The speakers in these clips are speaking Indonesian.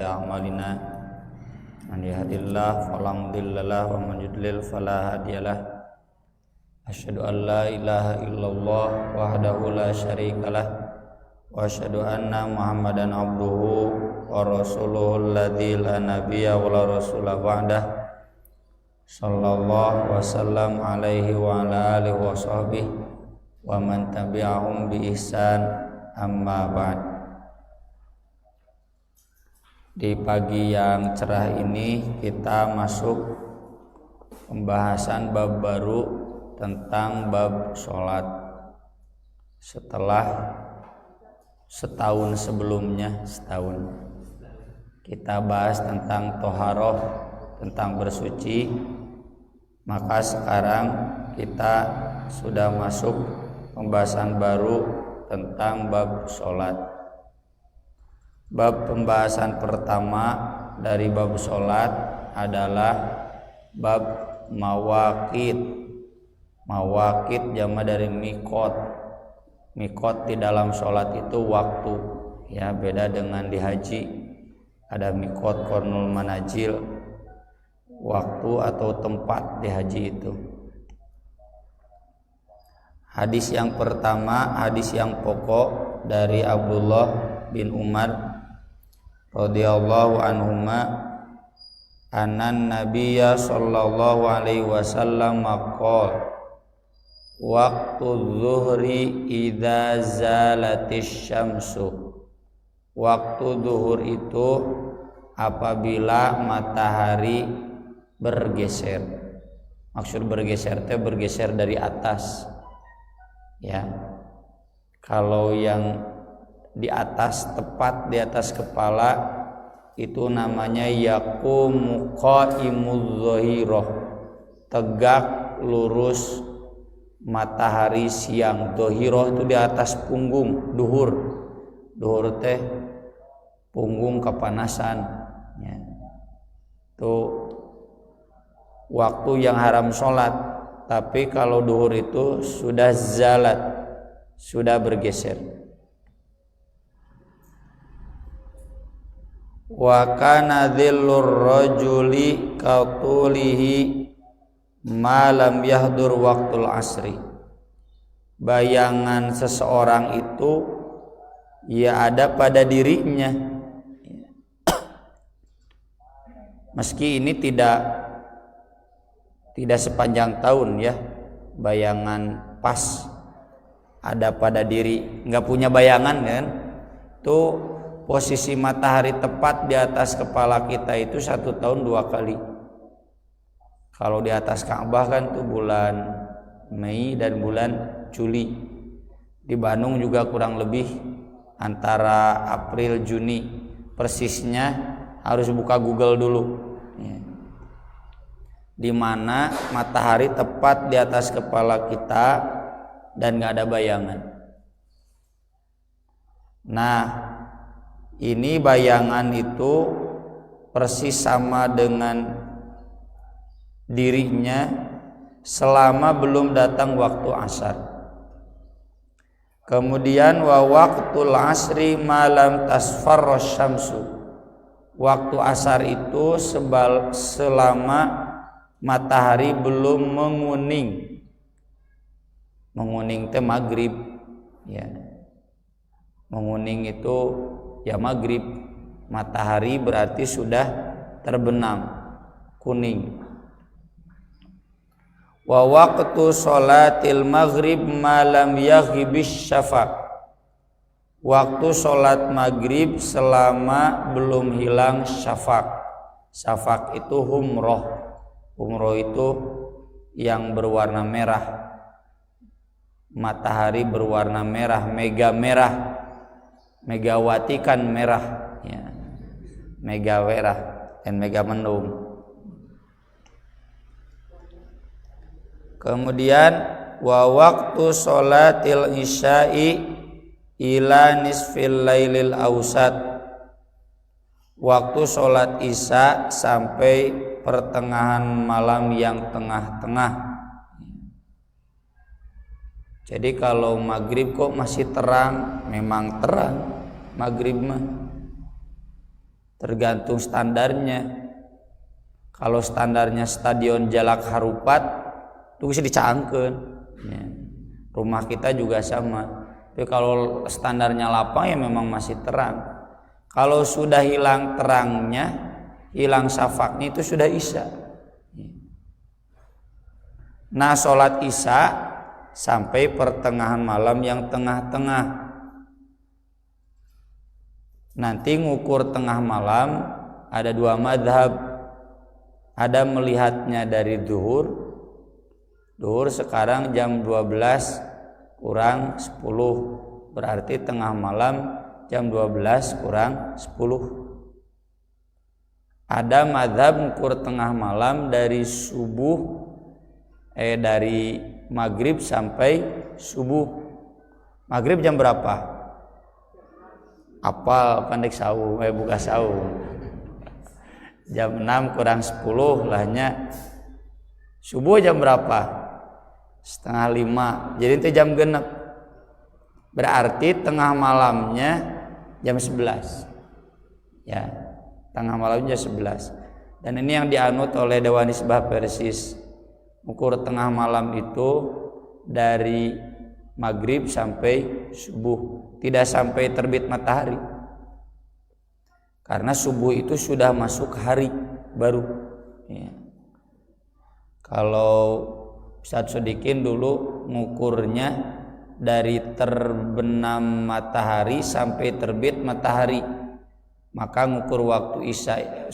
أعمالنا من يهد الله فلا مضل له ومن يضلل فلا هادي له أشهد أن لا إله إلا الله وحده لا شريك له وأشهد أن محمدا عبده ورسوله الذي لا نبي ولا رسول بعده صلى الله وسلم عليه وعلى آله وصحبه ومن تبعهم بإحسان أما بعد. Di pagi yang cerah ini kita masuk pembahasan bab baru tentang bab sholat. Setelah setahun sebelumnya, kita bahas tentang toharoh, tentang bersuci, maka sekarang kita sudah masuk pembahasan baru tentang bab sholat. Bab pembahasan pertama dari bab sholat adalah bab mawaqit. Mawaqit jama dari mikot. Mikot di dalam sholat itu waktu, ya, beda dengan di haji. Ada mikot qarnul manazil, waktu atau tempat di haji itu. Hadis yang pertama, hadis yang pokok dari Abdullah bin Umar radhiyallahu anhuma, anan nabiyya sallallahu alaihi wasallam maqal waqtu zuhri idza zalatis syamsu. Waktu zuhur itu apabila matahari bergeser. Maksud bergeser teh bergeser dari atas, ya. Kalau yang di atas, tepat di atas kepala, itu namanya yaqumu qaimuz zahirah, tegak lurus matahari siang. Zahirah itu di atas punggung, duhur. Duhur teh punggung kepanasan, ya. Itu waktu yang haram sholat. Tapi kalau duhur itu sudah zalat, sudah bergeser. Wa kana dhillur rajuli kautulihi ma lam yahdur waktul asri. Bayangan seseorang itu ya ada pada dirinya, meski ini tidak sepanjang tahun, ya. Bayangan pas ada pada diri, nggak punya bayangan kan, tuh posisi matahari tepat di atas kepala kita itu 1 tahun 2 kali. Kalau di atas Ka'bah kan tuh bulan Mei dan bulan Juli. Di Bandung juga kurang lebih antara April Juni. Persisnya harus buka Google dulu, ya. Di mana matahari tepat di atas kepala kita dan nggak ada bayangan. Nah, ini bayangan itu persis sama dengan dirinya selama belum datang waktu asar. Kemudian wa waqtul asri malam tasfarra syamsu. Waktu asar itu selama matahari belum menguning. Menguning teh maghrib, ya. Menguning itu ya maghrib, matahari berarti sudah terbenam, kuning. Wa waqtu sholatil maghrib malam yaghibis syafaq. Waktu sholat maghrib selama belum hilang syafaq. Syafaq itu humroh. Humroh itu yang berwarna merah. Matahari berwarna merah, mega merah. Megawati kan merah, ya. Mega merah dan mega mendung. Kemudian wa waqtu sholatil isya'i ila nisfil lailil awsat. Waktu sholat isya sampai pertengahan malam yang tengah-tengah. Jadi kalau maghrib kok masih terang, memang terang maghrib mah. tergantung standarnya. Kalau standarnya stadion Jalak Harupat itu bisa dicaangkeun ya. Rumah kita juga sama. Tapi kalau standarnya lapang ya memang masih terang. Kalau sudah hilang terangnya, hilang syafaqnya, itu sudah isya. Nah, sholat isya sampai pertengahan malam yang tengah-tengah. Nanti ngukur tengah malam ada dua madhab. Ada melihatnya dari duhur. Duhur sekarang jam 12 kurang 10. Berarti tengah malam jam 12 kurang 10. Ada madhab ngukur tengah malam dari subuh dari maghrib sampai subuh. Maghrib jam berapa? Apal pandek saum, buka saum. Jam 6 kurang 10 lahnya. Subuh jam berapa? Setengah 5. Jadi itu jam genep. Berarti tengah malamnya jam 11. Ya, tengah malamnya jam 11. Dan ini yang dianut oleh Dewan Isbah Persis. Ukur tengah malam itu dari maghrib sampai subuh, tidak sampai terbit matahari. Karena subuh itu sudah masuk hari baru ya. Kalau Ustadz Sodikin dulu ngukurnya dari terbenam matahari sampai terbit matahari. Maka ngukur waktu isya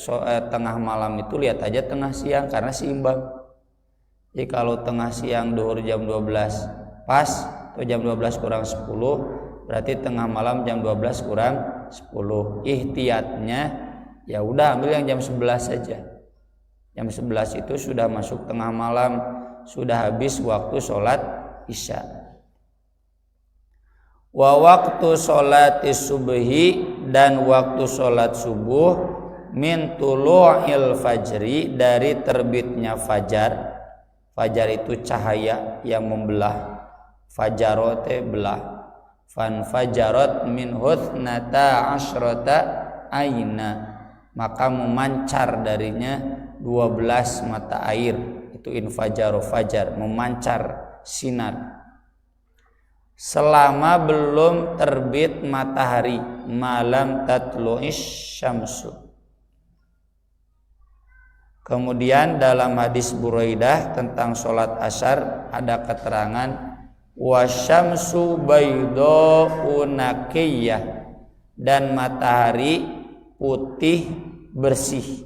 tengah malam itu lihat aja tengah siang karena seimbang. Jadi kalau tengah siang duhur jam 12 pas atau jam 12 kurang 10, berarti tengah malam jam 12 kurang 10. Ihtiyatnya ya udah ambil yang jam 11 saja. Jam 11 itu sudah masuk tengah malam, sudah habis waktu sholat isya. Wa waktu sholat subhi, dan waktu sholat subuh, min tulu'il fajri, dari terbitnya fajar. Fajar itu cahaya yang membelah. Fajarote belah. Fan fajarot min huthnata asyrata aina, maka memancar darinya 12 mata air. Itu infajaro fajar, memancar sinar. Selama belum terbit matahari, malam tatlu'is syamsu. Kemudian dalam hadis Buraidah tentang sholat asar ada keterangan wasyamsu baydha'u naqiyah, dan matahari putih bersih.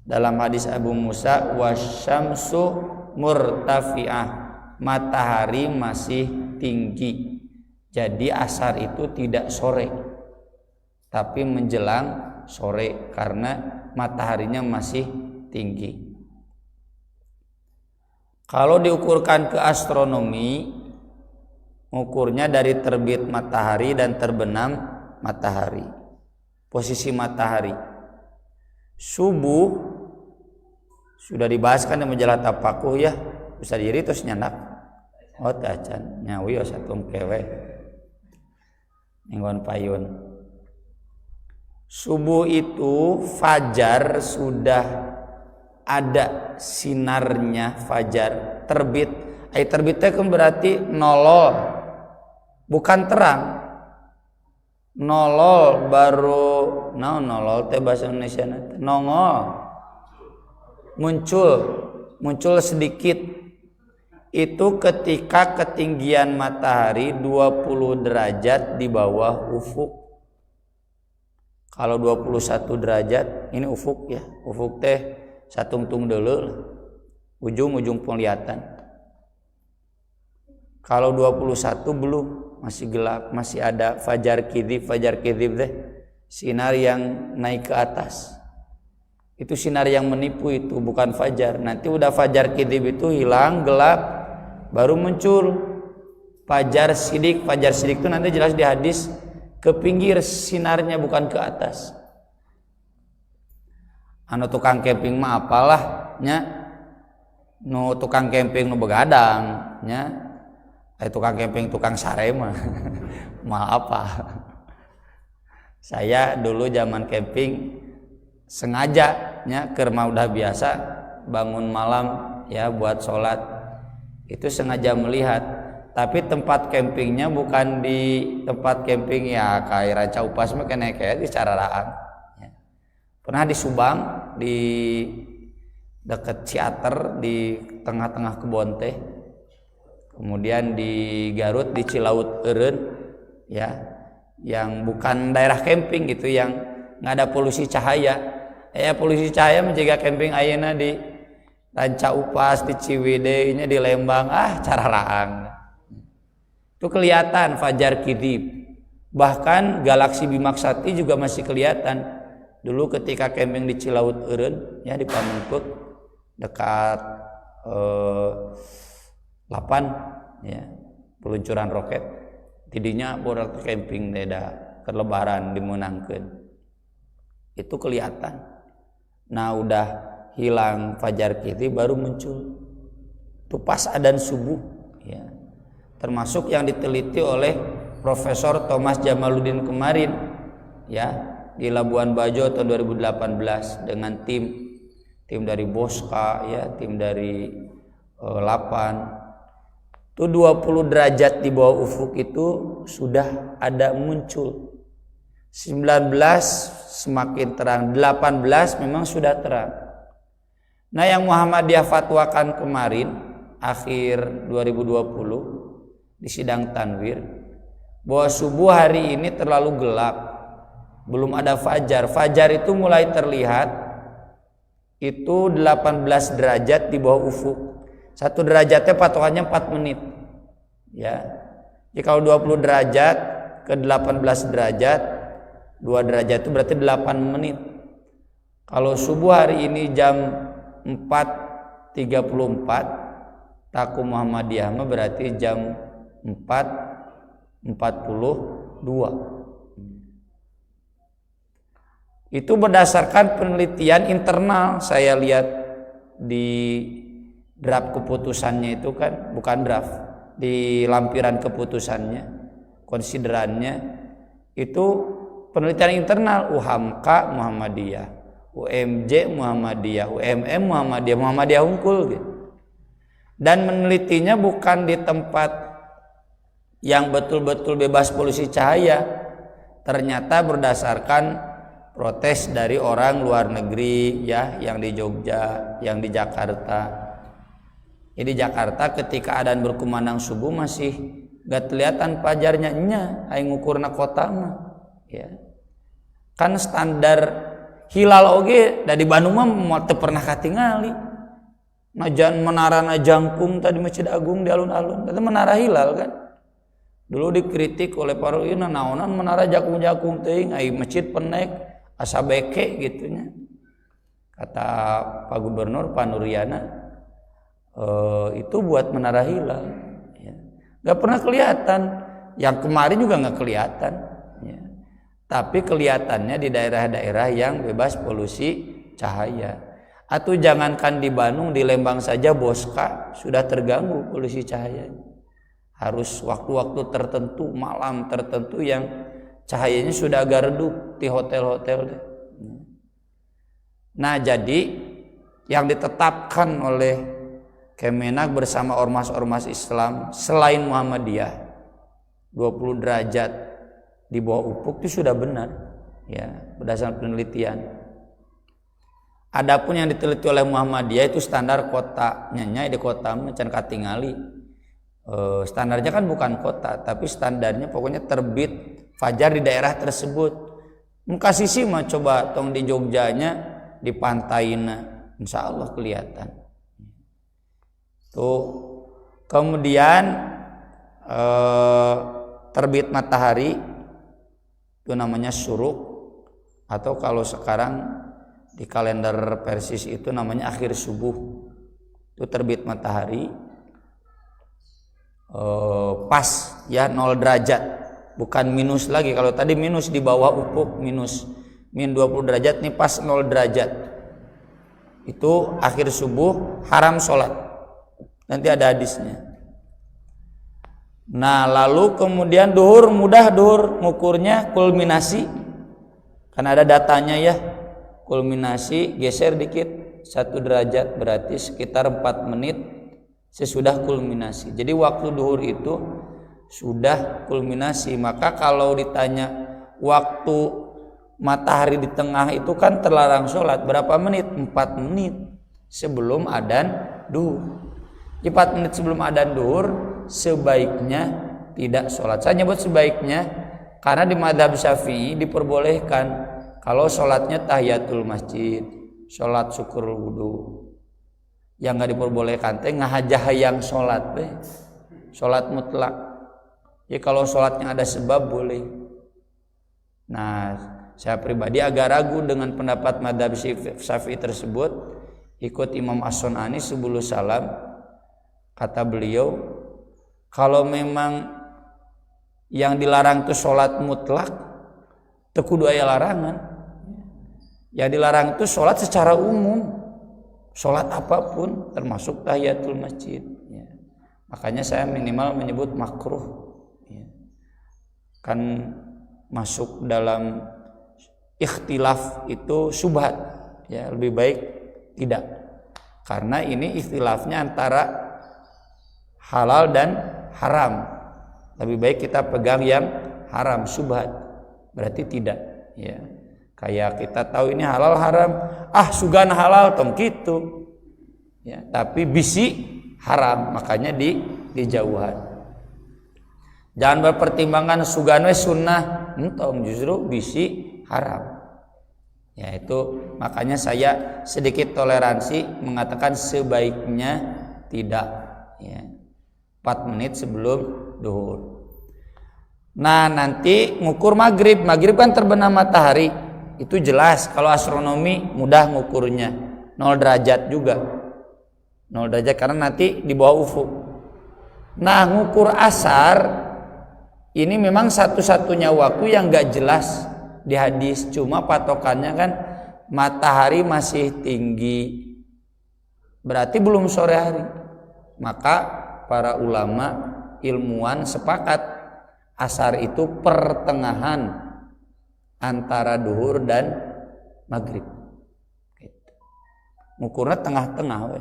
Dalam hadis Abu Musa wasyamsu murtafi'ah, matahari masih tinggi. Jadi asar itu tidak sore tapi menjelang sore karena mataharinya masih tinggi. Kalau diukurkan ke astronomi, ukurnya dari terbit matahari dan terbenam matahari. Posisi matahari. Subuh sudah dibahaskan di majalah Tapakuh ya, bisa diri terus nyandak. Oh tacan nyawi satung kewe. Ninggon payun. Subuh itu fajar sudah ada sinarnya, fajar terbit. Air terbitnya kan berarti nolol, bukan terang. Nolol baru, nolol teh bahasa Indonesia nanti. Nongol, muncul sedikit. Itu ketika ketinggian matahari 20 derajat di bawah ufuk. Kalau 21 derajat ini ufuk ya. Ufuk teh satungtung deuleu, ujung-ujung penglihatan. Kalau 21 belum, masih gelap, masih ada fajar kidib teh sinar yang naik ke atas. Itu sinar yang menipu, itu bukan fajar. Nanti udah fajar kidib itu hilang, gelap, baru muncul fajar sidik. Fajar sidik itu nanti jelas di hadis ke pinggir sinarnya, bukan ke atas. Anu tukang camping mah apalah nya, nu tukang camping nu begadang nya, tukang camping tukang sare mah mal apa. Saya dulu zaman camping sengaja nya keur udah biasa bangun malam ya buat sholat, itu sengaja melihat. Tapi tempat campingnya bukan di tempat camping ya kayak Ranca Upas mah kene kayak di Cararaang ya. Pernah di Subang di dekat Ciater di tengah-tengah kebon teh. Kemudian di Garut di Cilaut Eureun ya, yang bukan daerah camping gitu, yang nggak ada polusi cahaya. Polusi cahaya menjaga camping ayeuna di Ranca Upas, di Ciwidey nya, di Lembang, Cararaang. Itu kelihatan Fajar Kidib. Bahkan galaksi Bimaksati juga masih kelihatan. Dulu ketika camping di Cilaut Eureun ya di Pamengpeuk dekat 8 ya, peluncuran roket. Tidinya borak camping deda kelebaran dimenangkeun. Itu kelihatan. Nah, udah hilang Fajar Kidib baru muncul. Itu pas adzan subuh ya. Termasuk yang diteliti oleh Profesor Thomas Jamaluddin kemarin ya di Labuan Bajo tahun 2018 dengan tim dari Bosca ya, tim dari Lapan. Itu 20 derajat di bawah ufuk itu sudah ada muncul. 19 semakin terang, 18 memang sudah terang. Nah, yang Muhammadiyah fatwakan kemarin akhir 2020 di sidang tanwir bahwa subuh hari ini terlalu gelap, belum ada fajar. Fajar itu mulai terlihat itu 18 derajat di bawah ufuk. 1 derajatnya patokannya 4 menit ya. Jadi kalau 20 derajat ke 18 derajat, 2 derajat itu berarti 8 menit. Kalau subuh hari ini jam 4.34 taku Muhammadiyah mah berarti jam 4.42. Itu berdasarkan penelitian internal. Saya lihat di draft keputusannya itu kan, bukan draft, di lampiran keputusannya, konsiderannya itu penelitian internal UHAMKA Muhammadiyah, UMJ Muhammadiyah, UMM Muhammadiyah, Muhammadiyah Unggul gitu. Dan menelitinya bukan di tempat yang betul-betul bebas polusi cahaya. Ternyata berdasarkan protes dari orang luar negeri ya, yang di Jogja, yang di Jakarta. Jadi Jakarta ketika adzan berkumandang subuh masih gak kelihatan pajarnya nya, aing ngukurna kota mah ya. Kan standar hilal oge da di Bandung mah teu pernah katingali. Najan menara jangkung tadi Masjid Agung di alun-alun, itu menara hilal kan. Dulu dikritik oleh para ulama, naonan menara jakung-jakung teuing, ai masjid penek asa beke gitunya. Kata Pak Gubernur Pak Nuriana, itu buat menara hilal ya. Gak pernah kelihatan. Yang kemarin juga gak kelihatan ya. Tapi kelihatannya di daerah-daerah yang bebas polusi cahaya. Atau jangankan di Bandung, di Lembang saja Bosca sudah terganggu polusi cahaya. Harus waktu-waktu tertentu, malam tertentu yang cahayanya sudah agak redup di hotel-hotel. Nah, jadi yang ditetapkan oleh Kemenak bersama ormas-ormas Islam selain Muhammadiyah 20 derajat di bawah ufuk itu sudah benar ya, berdasarkan penelitian. Adapun yang diteliti oleh Muhammadiyah itu standar kota, nyanya di kota macan katingali. Standarnya kan bukan kota, tapi standarnya pokoknya terbit fajar di daerah tersebut. Muka sisi mah coba tong di Jogjanya di pantaina, insya Allah kelihatan. Tuh, kemudian terbit matahari itu namanya syuruk, atau kalau sekarang di kalender Persis itu namanya akhir subuh. Itu terbit matahari pas ya 0 derajat, bukan minus lagi. Kalau tadi minus di bawah ufuk, min 20 derajat, nih pas 0 derajat. Itu akhir subuh, haram sholat. Nanti ada hadisnya. Nah, lalu kemudian duhur, mudah duhur ngukurnya kulminasi Kan ada datanya ya, kulminasi geser dikit 1 derajat berarti sekitar 4 menit sesudah kulminasi. Jadi waktu duhur itu sudah kulminasi. Maka kalau ditanya waktu matahari di tengah itu kan terlarang sholat, berapa menit? 4 menit sebelum adzan duhur. 4 menit sebelum adzan duhur sebaiknya tidak sholat. Saya nyebut sebaiknya karena di mazhab Syafi'i diperbolehkan kalau sholatnya tahiyatul masjid, sholat syukur wudu. Yang nggak diperbolehkan teh ngahajah yang sholat teh, sholat mutlak. Ya kalau sholatnya ada sebab boleh. Nah, saya pribadi agak ragu dengan pendapat mazhab Syafi'i tersebut. Ikut Imam As-Sun'ani sebelum salam, kata beliau, kalau memang yang dilarang itu sholat mutlak, teu kudu aya larangan. Yang dilarang itu sholat secara umum, sholat apapun termasuk tahiyatul masjid. Ya. Makanya saya minimal menyebut makruh. Ya. Kan masuk dalam ikhtilaf itu syubhat. Ya, lebih baik tidak. Karena ini ikhtilafnya antara halal dan haram. Lebih baik kita pegang yang haram, syubhat. Berarti tidak. Ya. Kayak kita tahu ini halal haram, sugan halal tong gitu. Ya, tapi bisi haram, makanya dijauhan. Jangan berpertimbangan sugan we sunnah, entong justru bisi haram. Ya itu makanya saya sedikit toleransi mengatakan sebaiknya tidak. Ya. 4 menit sebelum duhur. Nah nanti ngukur maghrib kan terbenam matahari. Itu jelas, kalau astronomi mudah ngukurnya 0 derajat juga, 0 derajat karena nanti di bawah ufuk. Nah ngukur asar ini memang satu-satunya waktu yang gak jelas di hadis, cuma patokannya kan matahari masih tinggi, berarti belum sore hari. Maka para ulama ilmuwan sepakat asar itu pertengahan antara duhur dan maghrib. Ngukurnya tengah-tengah we.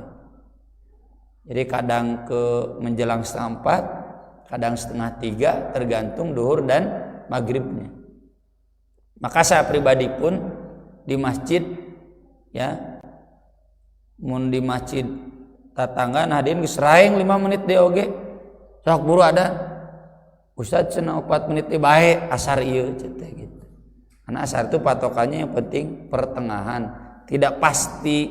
Jadi kadang ke menjelang 3:30, kadang 2:30, tergantung duhur dan maghribnya. Maka saya pribadi pun di masjid ya, mun di masjid tatangga hadirin geus raeng 5 menit deui oge. Sok buru ada. Ustaz cenah 4 menit teh bae asar ieu cenah gitu. Karena asar itu patokannya yang penting pertengahan, tidak pasti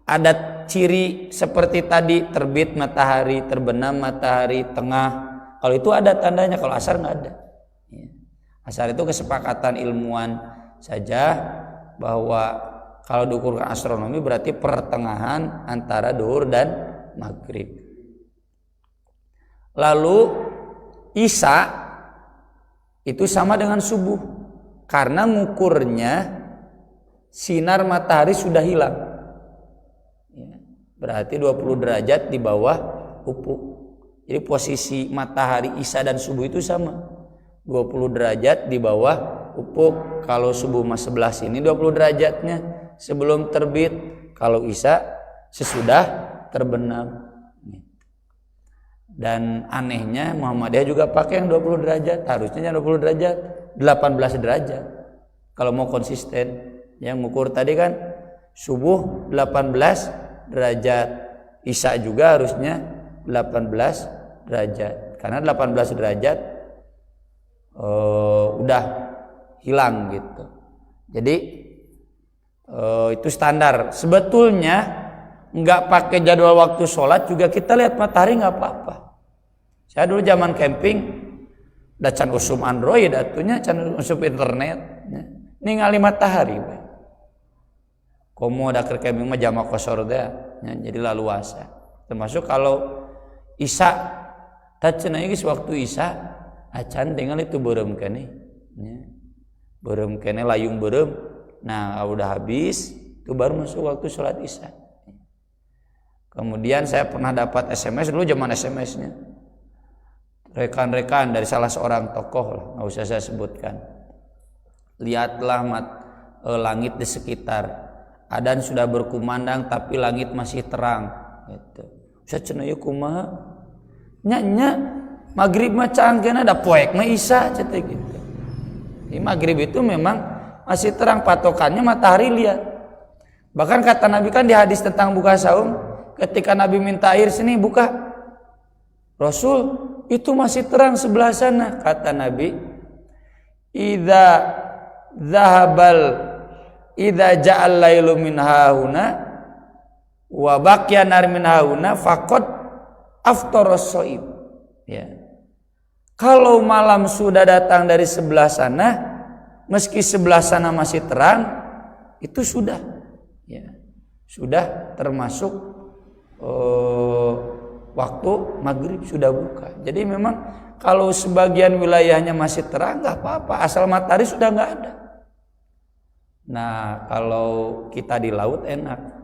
ada ciri seperti tadi terbit matahari, terbenam matahari, tengah. Kalau itu ada tandanya, kalau asar nggak ada. Asar itu kesepakatan ilmuwan saja bahwa kalau diukurkan astronomi berarti pertengahan antara duhur dan maghrib. Lalu isya itu sama dengan subuh. Karena ngukurnya sinar matahari sudah hilang. Berarti 20 derajat di bawah ufuk. Jadi posisi matahari isya dan subuh itu sama. 20 derajat di bawah ufuk. Kalau subuh mas 11 ini 20 derajatnya sebelum terbit. Kalau isya sesudah terbenam. Dan anehnya Muhammadiyah juga pakai yang 20 derajat. Harusnya yang 20 derajat, 18 derajat. Kalau mau konsisten, yang ngukur tadi kan subuh 18 derajat, isya juga harusnya 18 derajat. Karena 18 derajat udah hilang gitu. Jadi itu standar. Sebetulnya nggak pakai jadwal waktu sholat juga kita lihat matahari nggak apa-apa. Saya dulu zaman camping, da can usum Android atunya can usum internet, ningali matahari. Komo da keur camping mah jama kosor teh, jadi laluasa. Termasuk kalau isya, tah cenah geus waktu isya, acan tinggal itu beureum keneh. Beureum keneh layung beureum. Nah, udah habis, itu baru masuk waktu sholat isya. Kemudian saya pernah dapat SMS dulu zaman SMS-nya. Rekan-rekan dari salah seorang tokoh lah, nggak usah saya sebutkan. Lihatlah langit di sekitar. Adzan sudah berkumandang tapi langit masih terang gitu. Saya cenah ieu kumaha? Nya magrib mah cangkeuna da poek mah isya cetek gitu. Di magrib itu memang masih terang, patokannya matahari lihat. Bahkan kata Nabi kan di hadis tentang buka saum, ketika Nabi minta air, sini buka. Rasul, itu masih terang sebelah sana. Kata Nabi, idza ja'al lailu min hauna wa baqiya nar min hauna faqad aftaras shaib. Ya. Kalau malam sudah datang dari sebelah sana, meski sebelah sana masih terang, itu sudah, ya, sudah termasuk waktu maghrib sudah buka. Jadi memang kalau sebagian wilayahnya masih terang nggak apa-apa, asal matahari sudah nggak ada. Nah kalau kita di laut enak.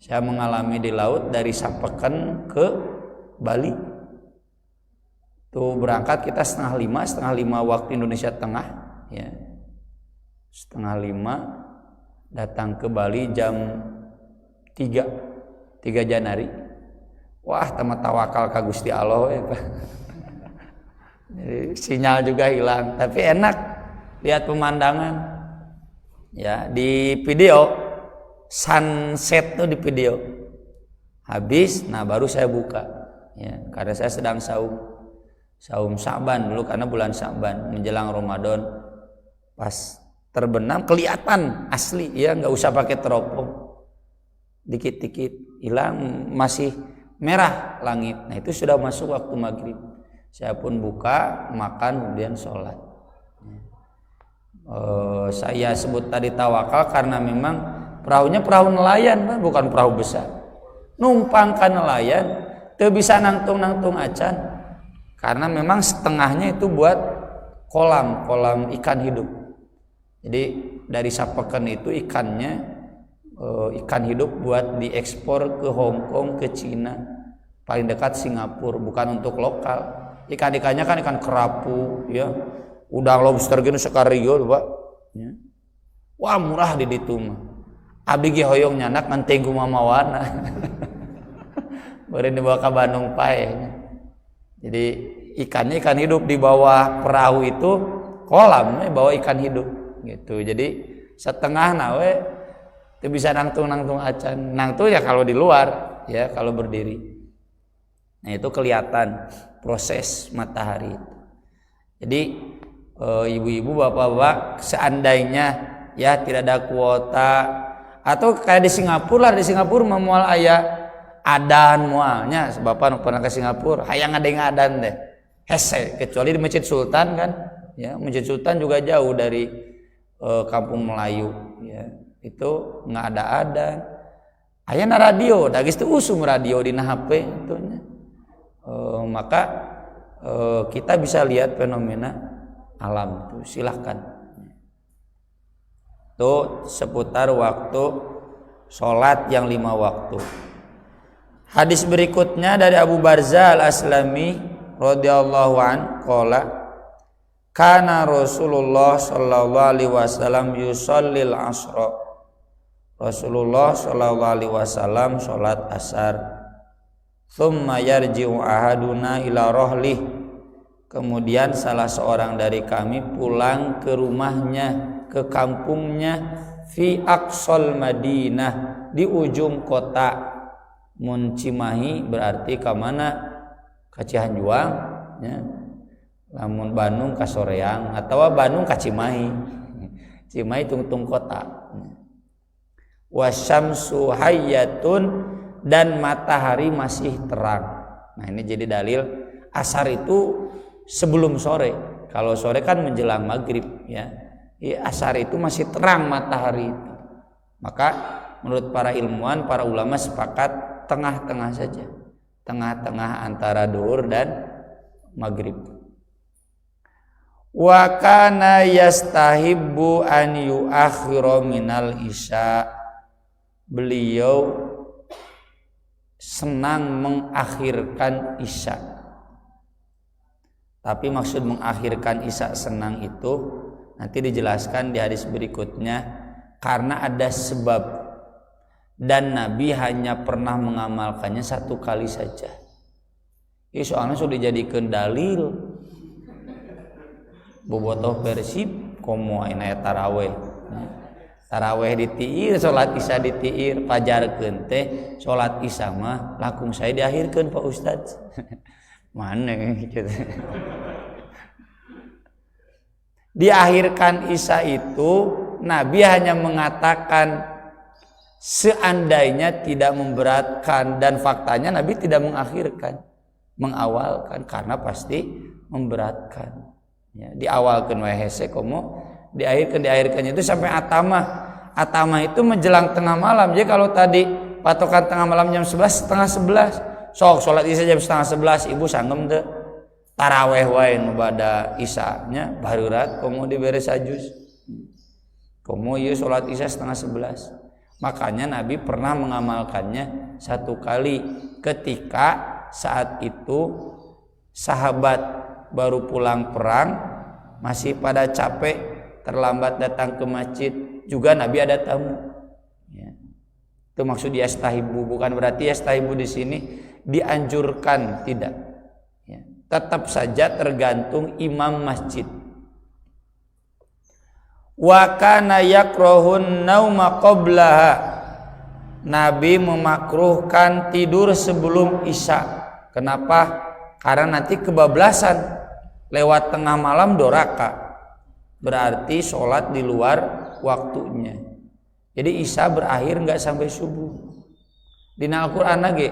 Saya mengalami di laut dari Sapeken ke Bali. Tuh berangkat kita setengah lima waktu Indonesia Tengah, ya. Setengah lima datang ke Bali jam 3 Januari. Wah, tamat tawakal ka Gusti Allah ya, Pak. Jadi sinyal juga hilang, tapi enak lihat pemandangan. Ya, di video sunset tuh di video. Habis, nah baru saya buka. Ya, karena saya sedang saum Sa'ban dulu karena bulan Sa'ban menjelang Ramadan. Pas terbenam kelihatan asli ya, nggak usah pakai teropong, dikit-dikit hilang masih merah langit. Nah itu sudah masuk waktu maghrib. Saya pun buka, makan, kemudian sholat. Saya sebut tadi tawakal karena memang perahunya perahu nelayan, bukan perahu besar. Numpangkan nelayan, teu bisa nangtung acan, karena memang setengahnya itu buat kolam ikan hidup. Jadi dari Sapeken itu ikannya ikan hidup buat diekspor ke Hong Kong, ke Cina, paling dekat Singapura, bukan untuk lokal. Ikan-ikannya kan ikan kerapu, ya, udang lobster gini sekario, Pak. Ya. Wah murah di ditu mah. Abdi ge hoyong nyanak ngan kumaha warna. Beureun dibawa ke Bandung pae. Jadi ikannya ikan hidup di bawah perahu itu kolam, bawa ikan hidup gitu. Jadi setengah nawe itu bisa nangtung acan. Nangtung ya kalau di luar, ya kalau berdiri. Nah itu kelihatan proses matahari. Jadi ibu-ibu, bapak-bapak, seandainya ya tidak ada kuota atau kayak di Singapura lah, di Singapura memual aya adan mualnya. Bapak pernah ke Singapura, hayang ada yang adan deh. Hese, kecuali di Masjid Sultan kan, ya Masjid Sultan juga jauh dari Kampung Melayu, ya itu nggak ada adan. Ayana radio, dagis itu usum radio di HP itu. Maka kita bisa lihat fenomena alam itu, silahkan. Itu seputar waktu sholat yang 5 waktu. Hadis berikutnya dari Abu Barzah Al-Aslami radhiyallahu an qala kana Rasulullah sallallahu alaihi wasallam yusallil asra. Rasulullah sallallahu alaihi wasallam salat asar. Tsumma yarji'u ahaduna ila rohlih. Kemudian salah seorang dari kami pulang ke rumahnya, ke kampungnya, fi aqsal Madinah, di ujung kota. Mun Cimahi berarti ke mana? Ka Cihanjuang, ya. Lamun Bandung ka Soreang atau Bandung ka Cimahi. Cimahi tungtung kota. Wasyamsu hayyatun, dan matahari masih terang. Nah ini jadi dalil asar itu sebelum sore. Kalau sore kan menjelang maghrib, ya. Asar itu masih terang matahari itu. Maka menurut para ilmuwan, para ulama sepakat tengah-tengah saja, tengah-tengah antara duhur dan maghrib. Wa kana yastahibbu an yu'akhkhira minal isya. Beliau senang mengakhirkan isya. Tapi maksud mengakhirkan isya senang itu nanti dijelaskan di hadis berikutnya. karena ada sebab, dan Nabi hanya pernah mengamalkannya 1 kali saja. Ini soalnya sudah dijadikan dalil bobotoh Persib komo aya taraweh. Taraweh ditiir, salat Isya ditiir, pajarkeun teh salat Isya mah langkung saya diakhirkeun Pak Ustaz. Mana gitu. Diakhirkan Isya itu Nabi hanya mengatakan seandainya tidak memberatkan, dan faktanya Nabi tidak mengakhirkan, mengawalkan karena pasti memberatkan. Ya, diawalkan wae hese komo diakhirkannya itu sampai atama itu menjelang tengah malam. Jadi kalau tadi patokan tengah malam jam 11, setengah 11 sok sholat Isya jam setengah 11 ibu sanggem teu taraweh wae nu bada Isya nya barurat komo dibere sajus komo ieu sholat Isya setengah 11. Makanya Nabi pernah mengamalkannya 1 kali ketika saat itu sahabat baru pulang perang, masih pada capek, terlambat datang ke masjid, juga Nabi ada tamu. Ya. Itu maksud yastahibu, bukan berarti yastahibu di sini dianjurkan, tidak. Ya. Tetap saja tergantung imam masjid. Wa kana yakrahun nauma qablaha. Nabi memakruhkan tidur sebelum Isya. Kenapa? Karena nanti kebablasan lewat tengah malam 2 rakaat. Berarti sholat di luar waktunya. Jadi Isya berakhir nggak sampai subuh. Dina Al-Quran lagi,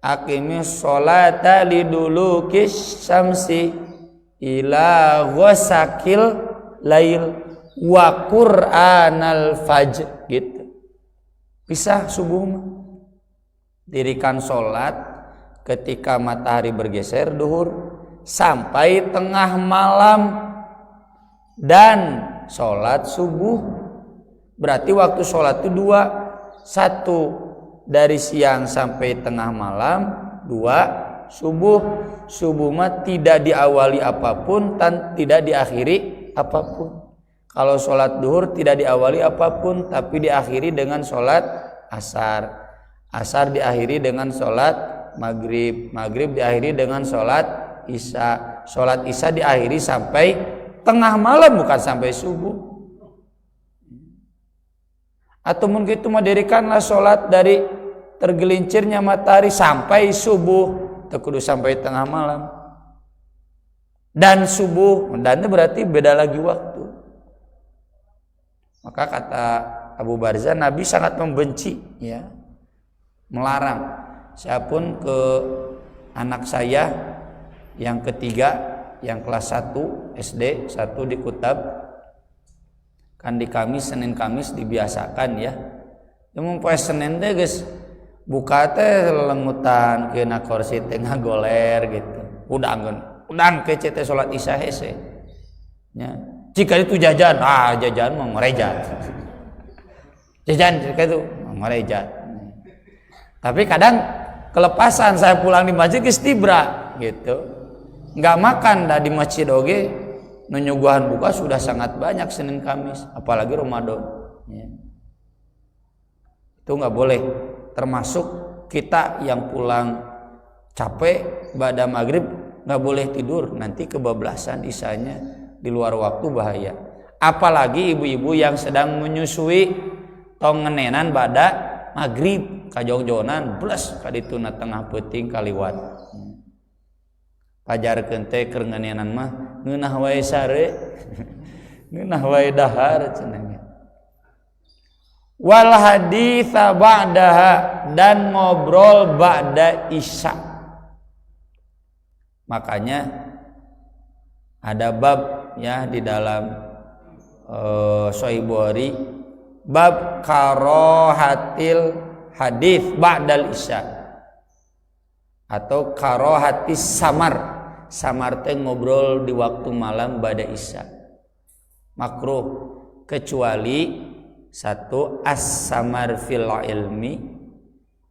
aqimis sholata lidulukis syamsi ila ghasakil lail wa qur'anal fajr gitu. Bisa subuh mah. Dirikan sholat ketika matahari bergeser duhur sampai tengah malam, dan sholat subuh. Berarti waktu sholat itu 2, 1 dari siang sampai tengah malam, 2 subuh. Subuh mah tidak diawali apapun dan tidak diakhiri apapun. Kalau sholat duhur tidak diawali apapun tapi diakhiri dengan sholat asar. Asar diakhiri dengan sholat maghrib. Maghrib diakhiri dengan sholat Isya. Sholat Isya diakhiri sampai tengah malam, bukan sampai subuh. Atau mungkin itu mendirikanlah sholat dari tergelincirnya matahari sampai subuh, terkudu sampai tengah malam. Dan subuh, dan itu berarti beda lagi waktu. Maka kata Abu Barzah, Nabi sangat membenci, ya, melarang. Saya pun ke anak saya yang ketiga, yang kelas 1 SD, 1 di Kutab, kan di Kamis, Senin Kamis dibiasakan ya. Emang poe Senin teh geus buka teh lengutan keuna kursi teh ngagoler gitu. Udang ke teh salat Isya hese. Ya. Jika itu jajan, jajan mah merejat. Jajan jika itu merejat. Tapi kadang kelepasan saya pulang di masjid geus tibra gitu. Nggak makan dah di masjid oge, nyuguhan buka sudah sangat banyak Senin Kamis, apalagi Ramadan. Ya. Itu nggak boleh. Termasuk kita yang pulang capek pada maghrib nggak boleh tidur, nanti kebablasan Isyanya di luar waktu bahaya. Apalagi ibu-ibu yang sedang menyusui tong ngenenan pada maghrib kajong-jonan plus kadituna tengah peuting kaliwat. Pajarkeun teh keur ngenenan mah ngeunah wae sare ngeunah wae dahar cenah. Wal haditsa ba'daha, dan ngobrol ba'da Isya. Makanya ada bab ya di dalam Sahih Bukhari, bab karohatil hadits ba'dal Isya atau karohatis samar. Samar teh ngobrol di waktu malam ba'da Isya. Makruh kecuali 1 as-samar fil ilmi,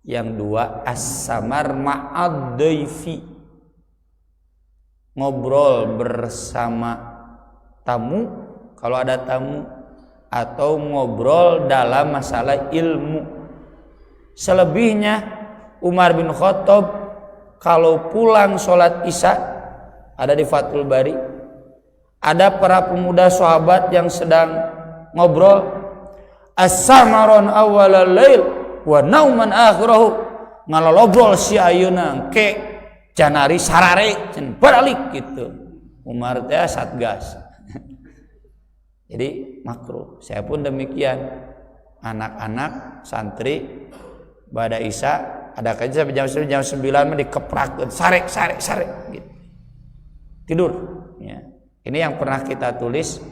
yang 2 as-samar ma'ad dhaifi, ngobrol bersama tamu kalau ada tamu, atau ngobrol dalam masalah ilmu. Selebihnya Umar bin Khattab kalau pulang sholat isya, ada di Fathul Bari, ada para pemuda sahabat yang sedang ngobrol, as-samaron awalal lail wa nauman akhirahu, ngalolobrol si ayeuna ke janari sarare cenah balik gitu. Umar teh satgas. Jadi makruh. Saya pun demikian. Anak-anak santri bada isya ada kerja jam 9 mah dikeprak sare gitu. Tidur ya. Ini yang pernah kita tulis,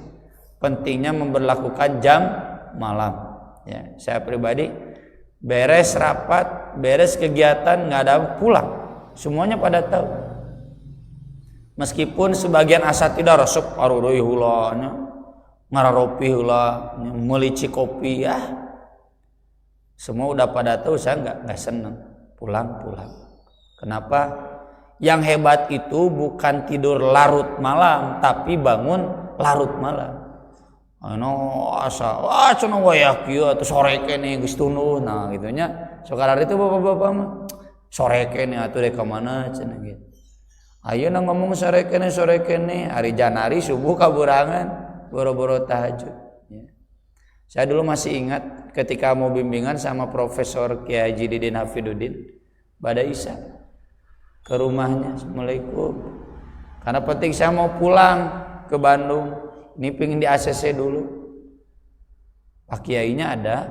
pentingnya memberlakukan jam malam ya. Saya pribadi beres rapat, beres kegiatan nggak ada pulang, semuanya pada tahu. Meskipun sebagian asatidah resep arureuy heula nya, ngararopi heula, melici kopi ya. Semua udah pada tahu, saya nggak seneng pulang. Kenapa? Yang hebat itu bukan tidur larut malam, tapi bangun larut malam. Asa cenah wayah kieu atuh sore keneh geus tunduh, nah gitu nya. Sekarang itu bapak-bapak mah sore keneh atuh dek ka mana cenah gitu. Ayeuna ngomong sore keneh hari janari subuh kaburangan boro-boro tahajud ya. Saya dulu masih ingat ketika mau bimbingan sama Profesor Kiai Haji Didin Hafiduddin pada isya ke rumahnya, Assalamualaikum, karena penting saya mau pulang ke Bandung, ini pengen di ACC dulu. Pak Kiainya ada,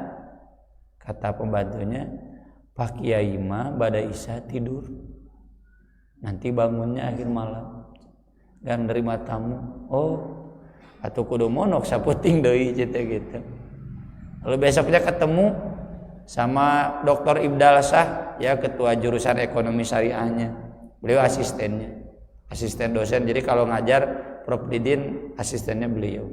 kata pembantunya, Pak Kiai mah pada isya tidur, nanti bangunnya akhir malam dan nerima tamu. Oh, atau kudu monok saputing deui gitu. Lalu besoknya ketemu sama Dr. Ibdal Shah ya, ketua jurusan ekonomi syariahnya. Beliau asistennya, asisten dosen. Jadi kalau ngajar Prof Didin asistennya beliau.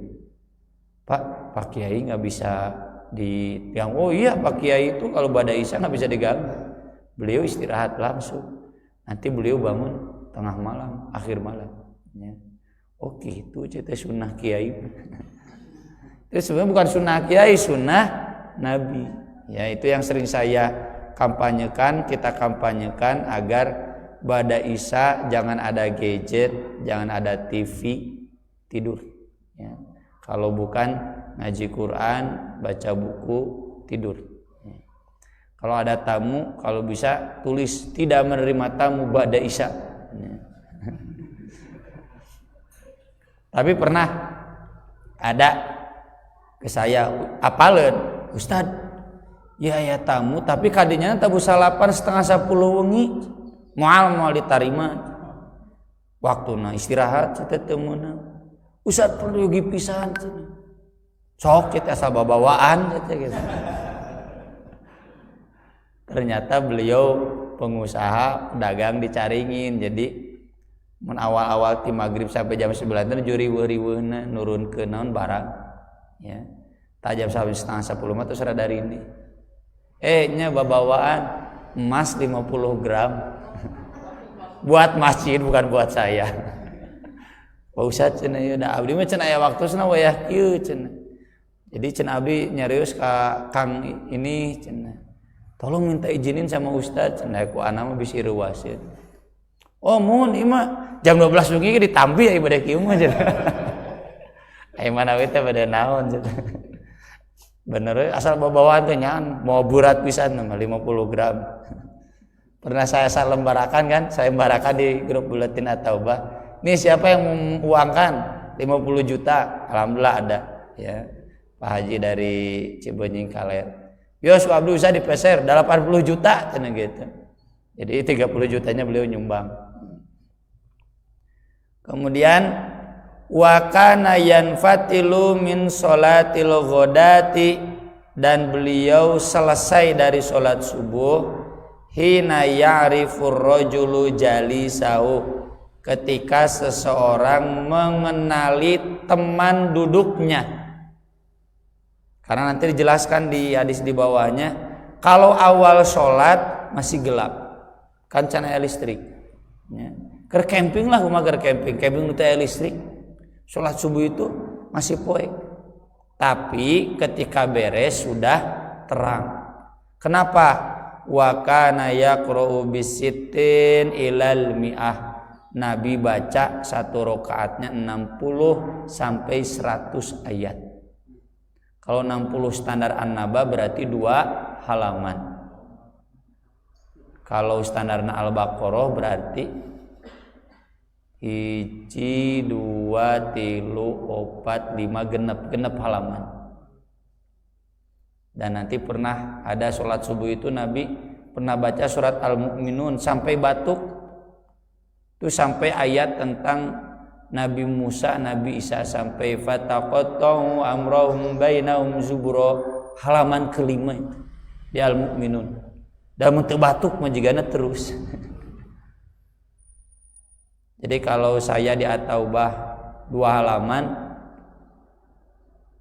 Pak Kiai nggak bisa diganggu. Oh iya, Pak Kiai itu kalau pada isya nggak bisa diganggu. Beliau istirahat langsung. Nanti beliau bangun tengah malam, akhir malam. Ya. Oh gitu, cerita sunnah Kiai. Itu sebenarnya bukan sunnah Kiai, sunnah Nabi. Ya, itu yang sering saya kampanyekan, kita kampanyekan agar bada isya jangan ada gadget, jangan ada TV, tidur. Ya. Kalau bukan ngaji Quran, baca buku, tidur. Ya. Kalau ada tamu, kalau bisa tulis tidak menerima tamu bada isya. Ya. Tapi pernah ada ke saya apaleun, Ustad, ya tamu tapi kadinya tabu salapan 9:30 wengi moal diterima waktuna istirahat kita temeuna. Ustad perlu yugi pisan sok kita asal babawaan gitu. Ternyata beliau pengusaha dagang dicaringin, jadi mun awal-awal ti magrib sampai jam 9 teh juri-riweuna nurun ke naon barang ya. Ta jam 9:30 mah terus rada rindi. Nya babawaan emas 50 gram. Buat masjid bukan buat saya. Pak Ustad cenah ieu da abdi mah cenah aya waktuna wayah kieu cenah. Jadi cenah abdi nyarios ka Kang ini cenah. Tolong minta izinin sama Ustad cenah ku ana mah bisi reuas. Oh mun ieu mah jam 12 wengi ditambi aya bade kieu mah cenah. Aya mana we teh bade naon cenah. Bener asal babawaan teh nyaan mau burat pisan mah 50 gram. Pernah saya lembarakan kan, saya embarakan di grup Buletin At-Taubah. Nih siapa yang menguangkan 50 juta? Alhamdulillah ada ya. Pak Haji dari Cibenying Kaler. Yos Abdul Usah dipeser 80 juta cenah gitu. Jadi 30 jutanya beliau nyumbang. Kemudian wa kana yanfatilu min sholatil ghadati, dan beliau selesai dari sholat subuh hina ya'rifur rajulu jalisahu, ketika seseorang mengenali teman duduknya. Karena nanti dijelaskan di hadis di bawahnya, kalau awal sholat masih gelap kan can aya listrik ya. Keur camping lah rumah, keur camping nu teh listrik. Sholat subuh itu masih poek. Tapi ketika beres sudah terang. Kenapa? Wa kana yaqra'u bisittin ilal mi'ah. Nabi baca satu rakaatnya 60 sampai 100 ayat. Kalau 60 standar An-Naba berarti 2 halaman. Kalau standarna Al-Baqarah berarti 1, 2, 3, 4, 5 genep halaman. Dan nanti pernah ada sholat subuh itu Nabi pernah baca surat Al-Mu'minun sampai batuk. Itu sampai ayat tentang Nabi Musa, Nabi Isa sampai fataqatta'u amrahum bainahum zubura, halaman kelima itu di Al-Mu'minun. Dan mun teu batuk majigana terus. Jadi kalau saya di At-Taubah 2 halaman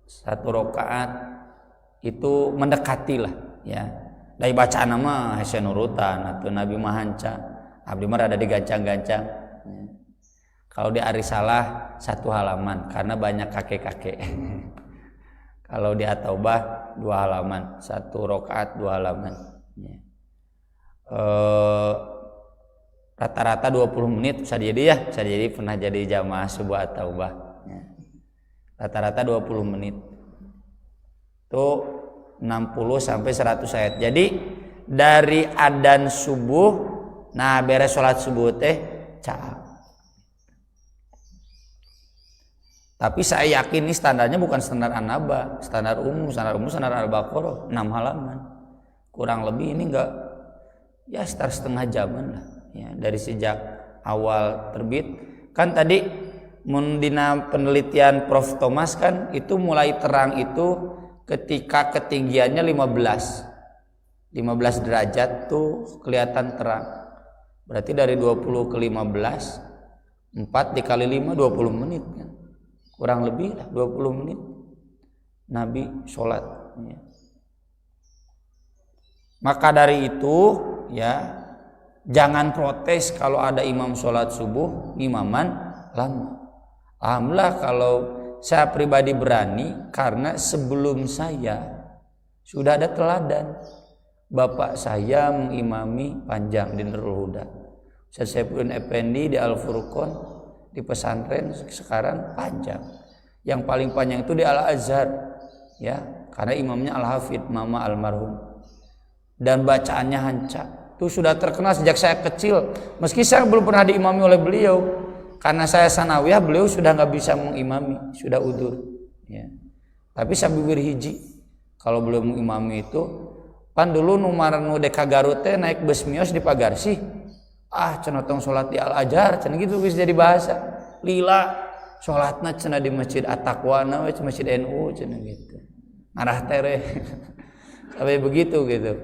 1 rakaat itu mendekati lah ya. Dari bacaan mah hese nurutan atau Nabi mahanca. Abdi mah ada digancang-gancang. Ya. Kalau di Arisalah 1 halaman karena banyak kakek-kakek. Kalau di At-Taubah 2 halaman, 1 rakaat 2 halaman. Ya. Rata-rata 20 menit bisa jadi ya, bisa jadi pernah jadi jamaah subuh At-Taubah. Ya. Rata-rata 20 menit. Itu 60 sampai 100 ayat. Jadi dari adzan subuh, nah beres sholat subuh teh caap. Tapi saya yakin ini standarnya bukan standar An-Naba, standar umum, standar Al-Baqarah 6 halaman. Kurang lebih ini enggak ya sekitar setengah jaman lah. Ya, dari sejak awal terbit kan tadi mendina penelitian Prof Thomas kan itu mulai terang itu ketika ketinggiannya 15 derajat tuh kelihatan terang. Berarti dari 20 ke 15 4 dikali 5 20 menit kan. Kurang lebih lah 20 menit Nabi sholat ya. Maka dari itu ya jangan protes kalau ada imam sholat subuh imaman lama. Alhamdulillah kalau saya pribadi berani karena sebelum saya sudah ada teladan. Bapak saya mengimami panjang di Nurul Huda. Ustaz Saifudin Effendi di Al-Furqon di pesantren sekarang panjang. Yang paling panjang itu di Al-Azhar ya, karena imamnya Al-Hafidh Mama almarhum. Dan bacaannya hancak. Itu sudah terkenal sejak saya kecil. Meski saya belum pernah diimami oleh beliau, karena saya sanawiyah, beliau sudah nggak bisa mengimami, sudah udur. Ya. Tapi saya bibir hiji, kalau beliau mengimami itu, pan dulu nomor nu deka Garut teh naik bus mios di Pagarsi. Cenotong sholat di Al-Azhar, cenah gitu bisa jadi bahasa. Lila sholatna cenah di Masjid At-Taqwa, Masjid NU cenah gitu. Arah tere. Sampai begitu gitu.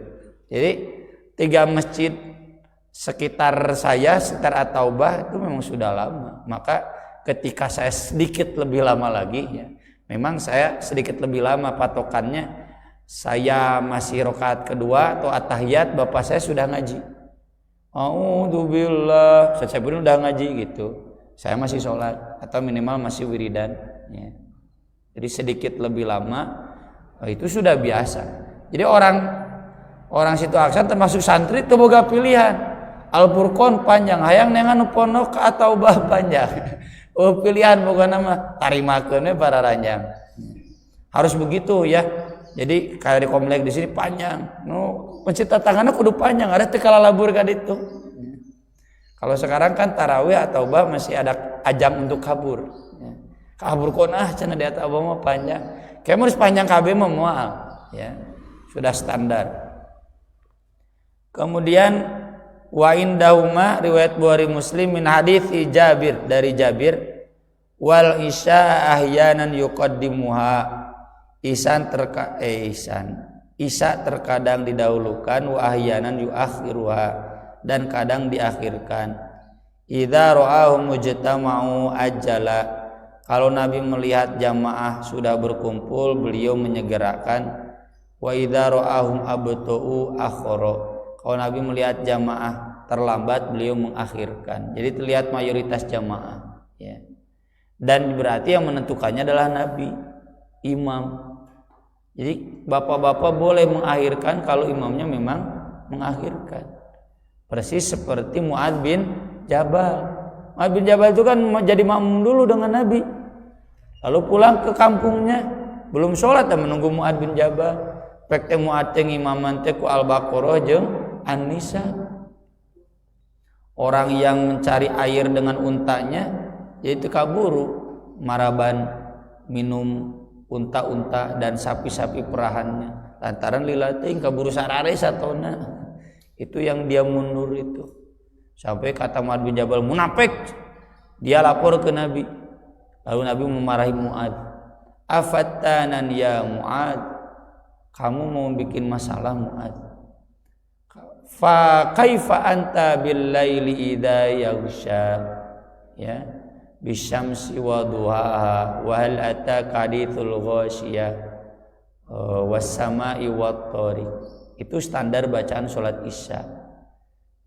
Jadi 3 masjid sekitar saya, sekitar At-Taubah itu memang sudah lama. Maka ketika saya sedikit lebih lama lagi ya, memang saya sedikit lebih lama patokannya. Saya masih rakaat kedua atau at-tahiyat, bapak saya sudah ngaji. A'udzubillah, saya pun udah ngaji gitu. Saya masih sholat atau minimal masih wiridan ya. Jadi sedikit lebih lama itu sudah biasa. Jadi orang situ Aksan termasuk santri teu boga pilihan. Al-Furqon panjang, hayang nengan pondok atau bah panjang. Oh pilihan boga nama tarimakeun we para ranjang. Harus begitu ya. Jadi kayak di komplek di sini panjang. Masjid tetanggana kudu panjang, ada teu kalalabur ka ditu. Kalau sekarang kan tarawih atau bah masih ada ajang untuk kabur. Kabur konah cenah di At-Taubah mah panjang. Kayak harus panjang KB mah moal ya. Sudah standar. Kemudian wa indahuma riwayat Bukhari Muslim min hadits Jabir dari Jabir wal isya ahyanan yuqaddimuha isya terkadang didahulukan wa ahyanan yuakhiruha dan kadang diakhirkan. Idza ra'ahum mujtama'u ajala, kalau Nabi melihat jamaah sudah berkumpul beliau menyegerakan. Wa idza ra'ahum abta'u akhara, kalau Nabi melihat jamaah terlambat beliau mengakhirkan. Jadi terlihat mayoritas jamaah ya. Dan berarti yang menentukannya adalah Nabi. imam. Jadi bapak-bapak boleh mengakhirkan kalau imamnya memang mengakhirkan. Persis seperti Mu'adz bin Jabal. Mu'adz bin Jabal itu kan jadi makmum dulu dengan Nabi. Lalu pulang ke kampungnya, belum sholat dan menunggu Mu'adz bin Jabal. Pek teh Mu'adz teh imaman teh ku Al-Baqarah jeung An-Nisa. Orang yang mencari air dengan untanya yaitu kaburu maraban minum unta-unta dan sapi-sapi perahannya. Lantaran lila teh kaburu sarare satona. Itu yang dia mundur itu. Sampai kata Mu'adz bin Jabal munafik. Dia lapor ke Nabi. Lalu Nabi memarahi Mu'adz. Afattanan ya Mu'adz. Kamu mau bikin masalah Mu'adz. Fa kaifa anta bil laili idza yaghsha. Ya. Bisyamsi wa duhaha wa hal ataka hadithul ghasyiyah was sama'i wat thariq. Itu standar bacaan salat Isya.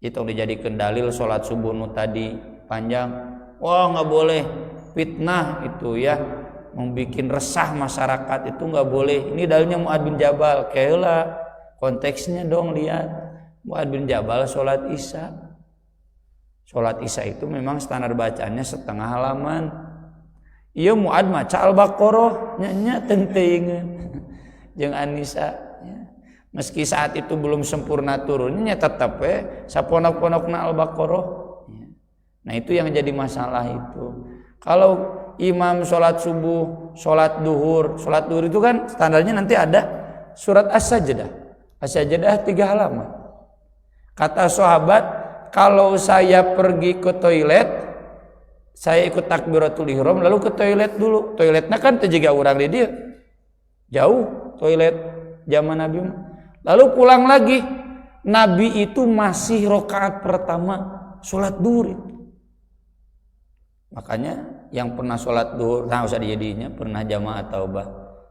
Itu dijadikan dalil salat subuh nu tadi panjang. Wah, enggak boleh fitnah itu ya, membikin resah masyarakat itu enggak boleh. Ini dalilnya Mu'adz bin Jabal. Kayalah konteksnya dong, lihat. Mu'adz bin Jabal salat Isya. Salat Isya itu memang standar bacaannya setengah halaman. Iya Mu'adz maca Al-Baqarah nya teuing jeung An-Nisa ya. Meski saat itu belum sempurna turunnya tetap saponok-ponokna Al-Baqarah ya. Nah itu yang jadi masalah itu. Kalau imam salat subuh, salat duhur itu kan standarnya nanti ada surat As-Sajdah. As-Sajdah 3 halaman. Kata sahabat, kalau saya pergi ke toilet, saya ikut takbiratul ihram lalu ke toilet dulu. Toiletnya kan terjaga orang di dia. Jauh toilet zaman Nabi. Lalu pulang lagi. Nabi itu masih rakaat pertama salat duhur. Makanya yang pernah salat duhur, nah usah dijadinya pernah jamaah taubah.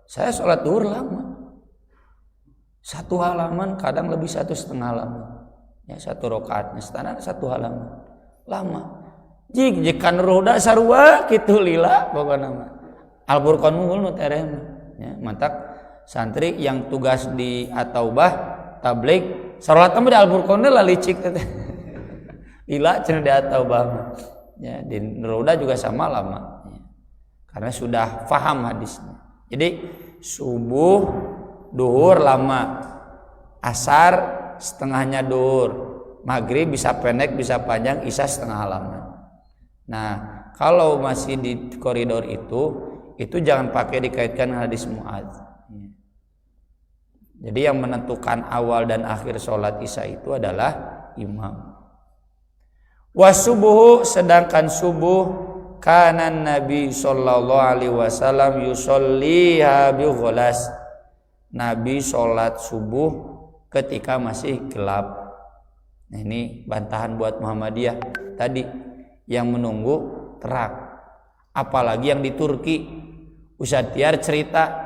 Saya salat duhur lama. 1 halaman, kadang lebih 1,5 halaman. Ya 1 rakaatnya standar 1 halaman. Lama. Jikan roda sarua kitu lila pokona mah. Al-Furqan unggul nu tereh mah. Ya, mantak santri yang tugas di At-Taubah tabligh salat mah di Al-Furqan lah licik teh. Lila cenah di At-Taubah. Ya, di roda juga sama lama. Ya. Karena sudah paham hadisnya. Jadi subuh, duhur lama. Asar setengahnya duhur, maghrib bisa pendek bisa panjang, isya setengah halaman. Nah kalau masih di koridor itu jangan pakai dikaitkan hadis Mu'adz. Jadi yang menentukan awal dan akhir sholat isya itu adalah imam. Wasubuhu, sedangkan subuh kanan Nabi sallallahu alaihi wasallam yusolliha bi ghulas. Nabi sholat subuh ketika masih gelap. Nah, ini bantahan buat Muhammadiyah tadi yang menunggu terang. Apalagi yang di Turki. Ustadz Tiar cerita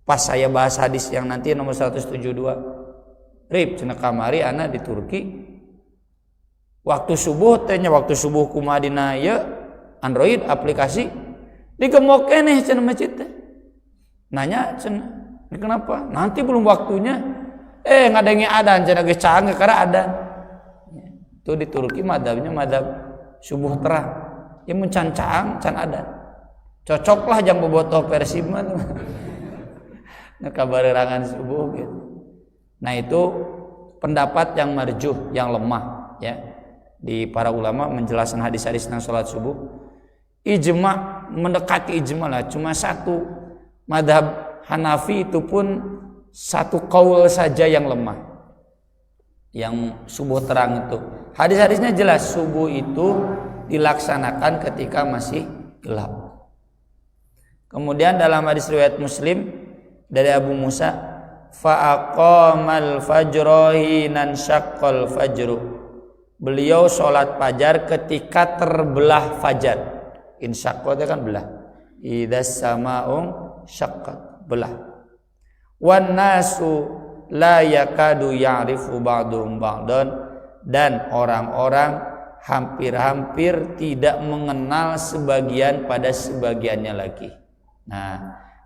pas saya bahas hadis yang nanti nomor 172. Rib cenah kamari ana di Turki. Waktu subuh ku Madinah ya Android aplikasi digemok keneh cenah masjid teh. Nanya cenah, kenapa? Nanti belum waktunya. Ngadengi adan cenah geus canggih karena adan. Itu di Turki madzhabnya madzhab subuh terang. Ya mun can adan. Cocoklah jang bobotoh Persib mah. Nah kabarerangan subuh gitu. Nah itu pendapat yang marjuh, yang lemah ya. Di para ulama menjelaskan hadis-hadis tentang salat subuh. Ijma, mendekati ijma lah, cuma satu madzhab Hanafi itu pun satu qaul saja yang lemah. Yang subuh terang itu. Hadis-hadisnya jelas subuh itu dilaksanakan ketika masih gelap. Kemudian dalam hadis riwayat Muslim dari Abu Musa, fa aqamal fajra hinan syaqqal fajru. Beliau sholat fajar ketika terbelah fajar. Insyaqqat kan belah. Idzas sama'u syaqqat, belah. Wan nasu la yakadu ya'rifu ba'dhum ba'dan, dan orang-orang hampir-hampir tidak mengenal sebagian pada sebagiannya lagi. Nah,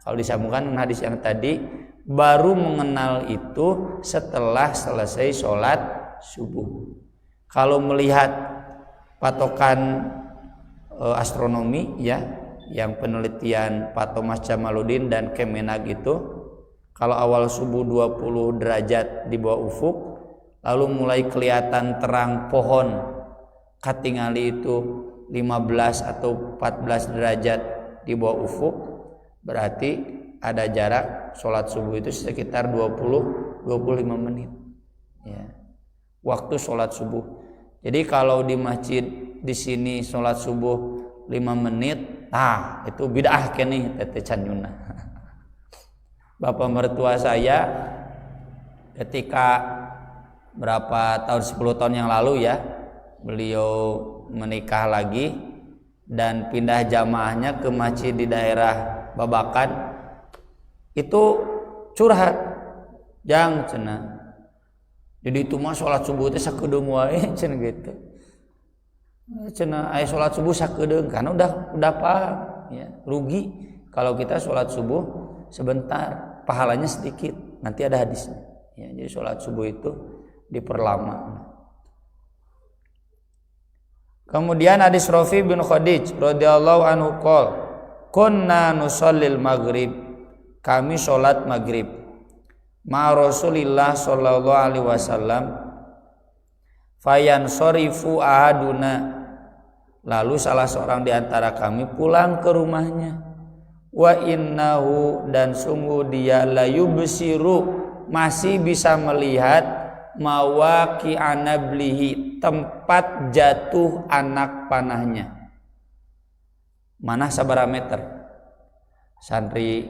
Kalau disambungkan dengan hadis yang tadi, baru mengenal itu setelah selesai sholat subuh. Kalau melihat patokan astronomi ya, yang penelitian Pak Thomas Jamaluddin dan Kemenag itu, kalau awal subuh 20 derajat di bawah ufuk, lalu mulai kelihatan terang pohon katingali itu 15 atau 14 derajat di bawah ufuk, berarti ada jarak sholat subuh itu sekitar 20-25 menit ya, waktu sholat subuh. Jadi kalau di masjid di sini sholat subuh 5 menit, itu bid'ah kene tete canyuna. Bapak mertua saya ketika berapa tahun, 10 tahun yang lalu ya, beliau menikah lagi dan pindah jamaahnya ke masjid di daerah Babakan. Itu curhat jang cenah, jadi itu mah sholat subuh teh sakedeung wae cenah gitu, cenah aya sholat subuh sakedeung karena udah paham ya, rugi kalau kita sholat subuh sebentar, pahalanya sedikit, nanti ada hadisnya ya. Jadi sholat subuh itu diperlama. Kemudian hadis Rafi bin Khadij radhiyallahu anhu qol kunna nusallil maghrib, kami sholat maghrib ma Rasulillah sallallahu alaihi wasallam fayansorifu ahaduna, lalu salah seorang di antara kami pulang ke rumahnya, wa innahu, dan sungguh dia la yubsiru, masih bisa melihat mawaqi anablihi, tempat jatuh anak panahnya. Mana sabaraha meter? Santri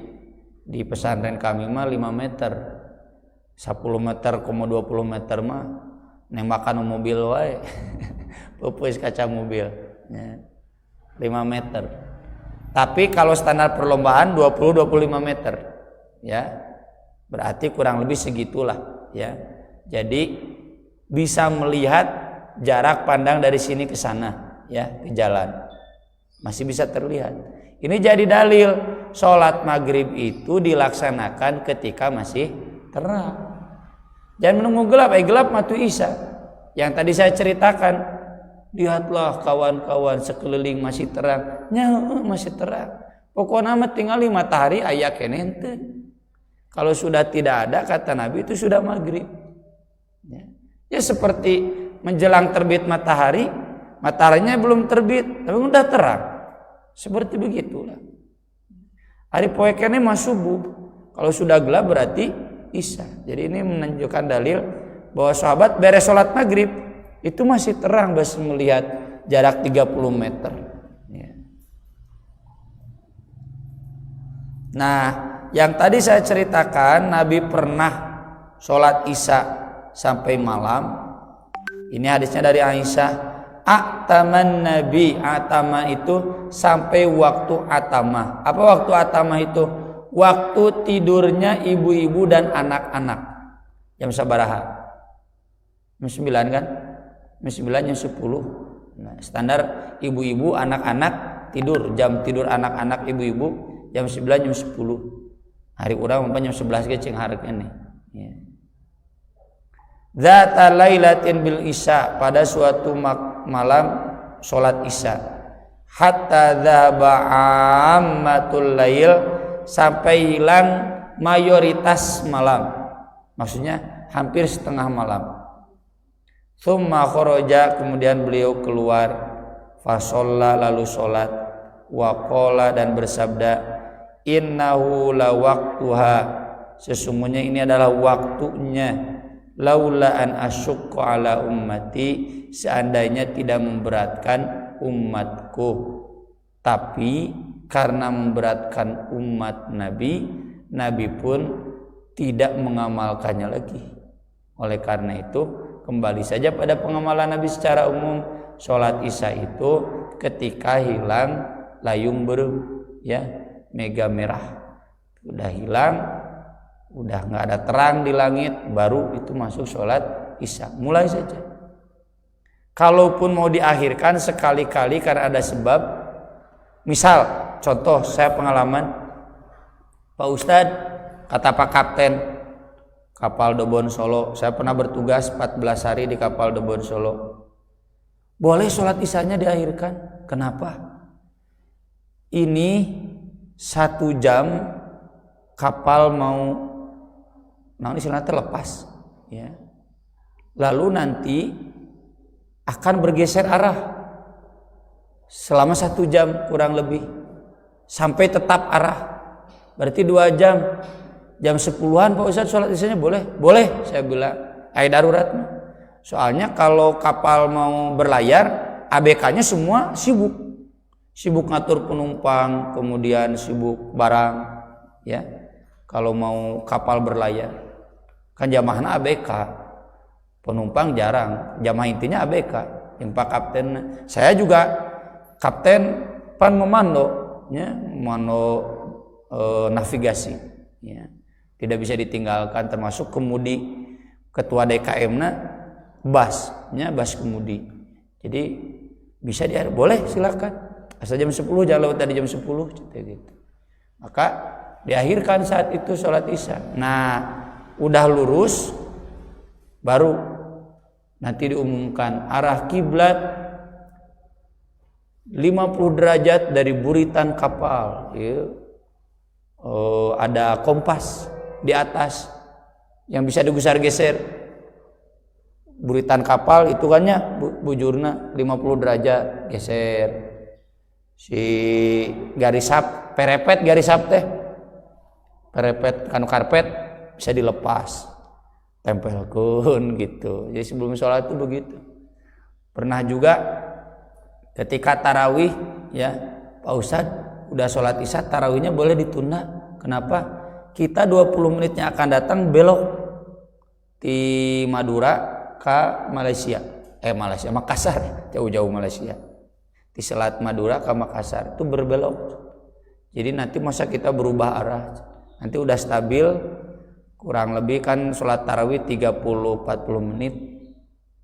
di pesantren kami mah 5 meter, 10 meter, 20 meter mah nembakan mobil wae. Pupus kaca mobil ya. 5 meter. Tapi kalau standar perlombaan 20-25 meter ya, berarti kurang lebih segitulah ya. Jadi bisa melihat jarak pandang dari sini ke sana ya, ke jalan masih bisa terlihat. Ini jadi dalil sholat maghrib itu dilaksanakan ketika masih terang. Jangan menunggu gelap, gelap matu isya. Yang tadi saya ceritakan, lihatlah kawan-kawan sekeliling masih terang, masih terang. Pokoknya mah tinggal matahari aya keneh teh. Kalau sudah tidak ada, kata Nabi, itu sudah maghrib. Ya seperti menjelang terbit matahari, mataharinya belum terbit, tapi sudah terang. Seperti begitulah. Hari poe keneh mah subuh. Kalau sudah gelap berarti isya. Jadi ini menunjukkan dalil bahwa sahabat beres sholat maghrib itu masih terang, masih melihat jarak 30 meter. Nah, yang tadi saya ceritakan Nabi pernah sholat isya sampai malam. Ini hadisnya dari Aisyah. Ataman Nabi, atama itu sampai waktu atama. Apa waktu atama itu? Waktu tidurnya ibu-ibu dan anak-anak. Jam sabaraha? Jam 9 kan? Jam 9, jam 10. Nah, standar ibu-ibu, anak-anak tidur. Jam tidur anak-anak ibu-ibu jam 9, jam 10. Hari urang jam 11 ge cing hareukeun nih. Ya. Zata lailatin bil isya, pada suatu malam sholat isya, hatta dzaba ammatul lail, sampai hilang mayoritas malam, maksudnya hampir setengah malam. Tsumma kharaja, kemudian beliau keluar, fa shalla, lalu sholat, wa qala, dan bersabda, innahu la waqtuha, sesungguhnya ini adalah waktunya, laula an asyukku ala ummati, seandainya tidak memberatkan umatku, tapi karena memberatkan umat Nabi, Nabi pun tidak mengamalkannya lagi. Oleh karena itu kembali saja pada pengamalan Nabi secara umum, sholat isya itu ketika hilang layung berum ya, mega merah, udah hilang, udah nggak ada terang di langit, baru itu masuk sholat isya. Mulai saja. Kalaupun mau diakhirkan sekali-kali karena ada sebab, misal contoh saya pengalaman, Pak Ustadz, kata Pak Kapten kapal Dobon Solo, saya pernah bertugas 14 hari di kapal Dobon Solo. Boleh sholat isanya diakhirkan? Kenapa? Ini 1 jam kapal mau istilahnya terlepas, ya. Lalu nanti akan bergeser arah selama 1 jam kurang lebih sampai tetap arah. Berarti 2 jam. Jam 10-an Pak Ustadz sholat isanya boleh? Boleh, saya bilang. Darurat. Soalnya kalau kapal mau berlayar, ABK-nya semua sibuk. Sibuk ngatur penumpang, kemudian sibuk barang, ya. Kalau mau kapal berlayar, kan jamaahnya ABK, penumpang jarang. Jamaah intinya ABK. Yang Pak Kapten, saya juga kapten pan memando, ya, navigasi, ya. Tidak bisa ditinggalkan, termasuk kemudi, ketua DKM-nya basnya bas kemudi. Jadi bisa boleh silakan. Asal jam 10, jangan lewat tadi jam 10 gitu. Maka diakhirkan saat itu sholat isya. Nah, udah lurus baru nanti diumumkan arah kiblat 50 derajat dari buritan kapal, ya. Ada kompas di atas yang bisa digeser-geser. Buritan kapal itu kannya bujurna 50 derajat geser. Si garis sap, perepet garis sap teh. Perepet kanu karpet bisa dilepas. Tempelkeun gitu. Jadi sebelum sholat itu begitu. Pernah juga ketika tarawih, ya, Pak Ustadz udah sholat isya, tarawihnya boleh ditunda. Kenapa? Kita 20 menitnya akan datang belok di Madura ke Malaysia. Makassar, jauh-jauh Malaysia. Di Selat Madura ke Makassar itu berbelok. Jadi nanti masa kita berubah arah. Nanti udah stabil, kurang lebih kan sholat tarawih 30-40 menit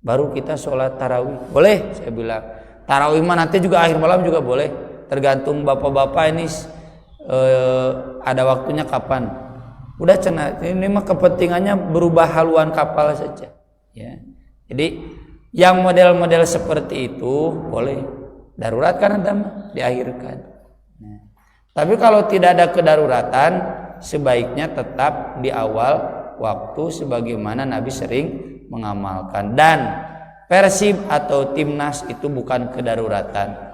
baru kita sholat tarawih. Boleh, saya bilang. Tarawih mah nanti juga akhir malam juga boleh. Tergantung bapak-bapak ini ada waktunya kapan. Udah cenah, ini mah kepentingannya berubah haluan kapal saja, ya. Jadi yang model-model seperti itu boleh. Darurat kan ada diakhirkan. Nah, tapi kalau tidak ada kedaruratan, sebaiknya tetap di awal waktu sebagaimana Nabi sering mengamalkan. Dan Persib atau timnas itu bukan kedaruratan.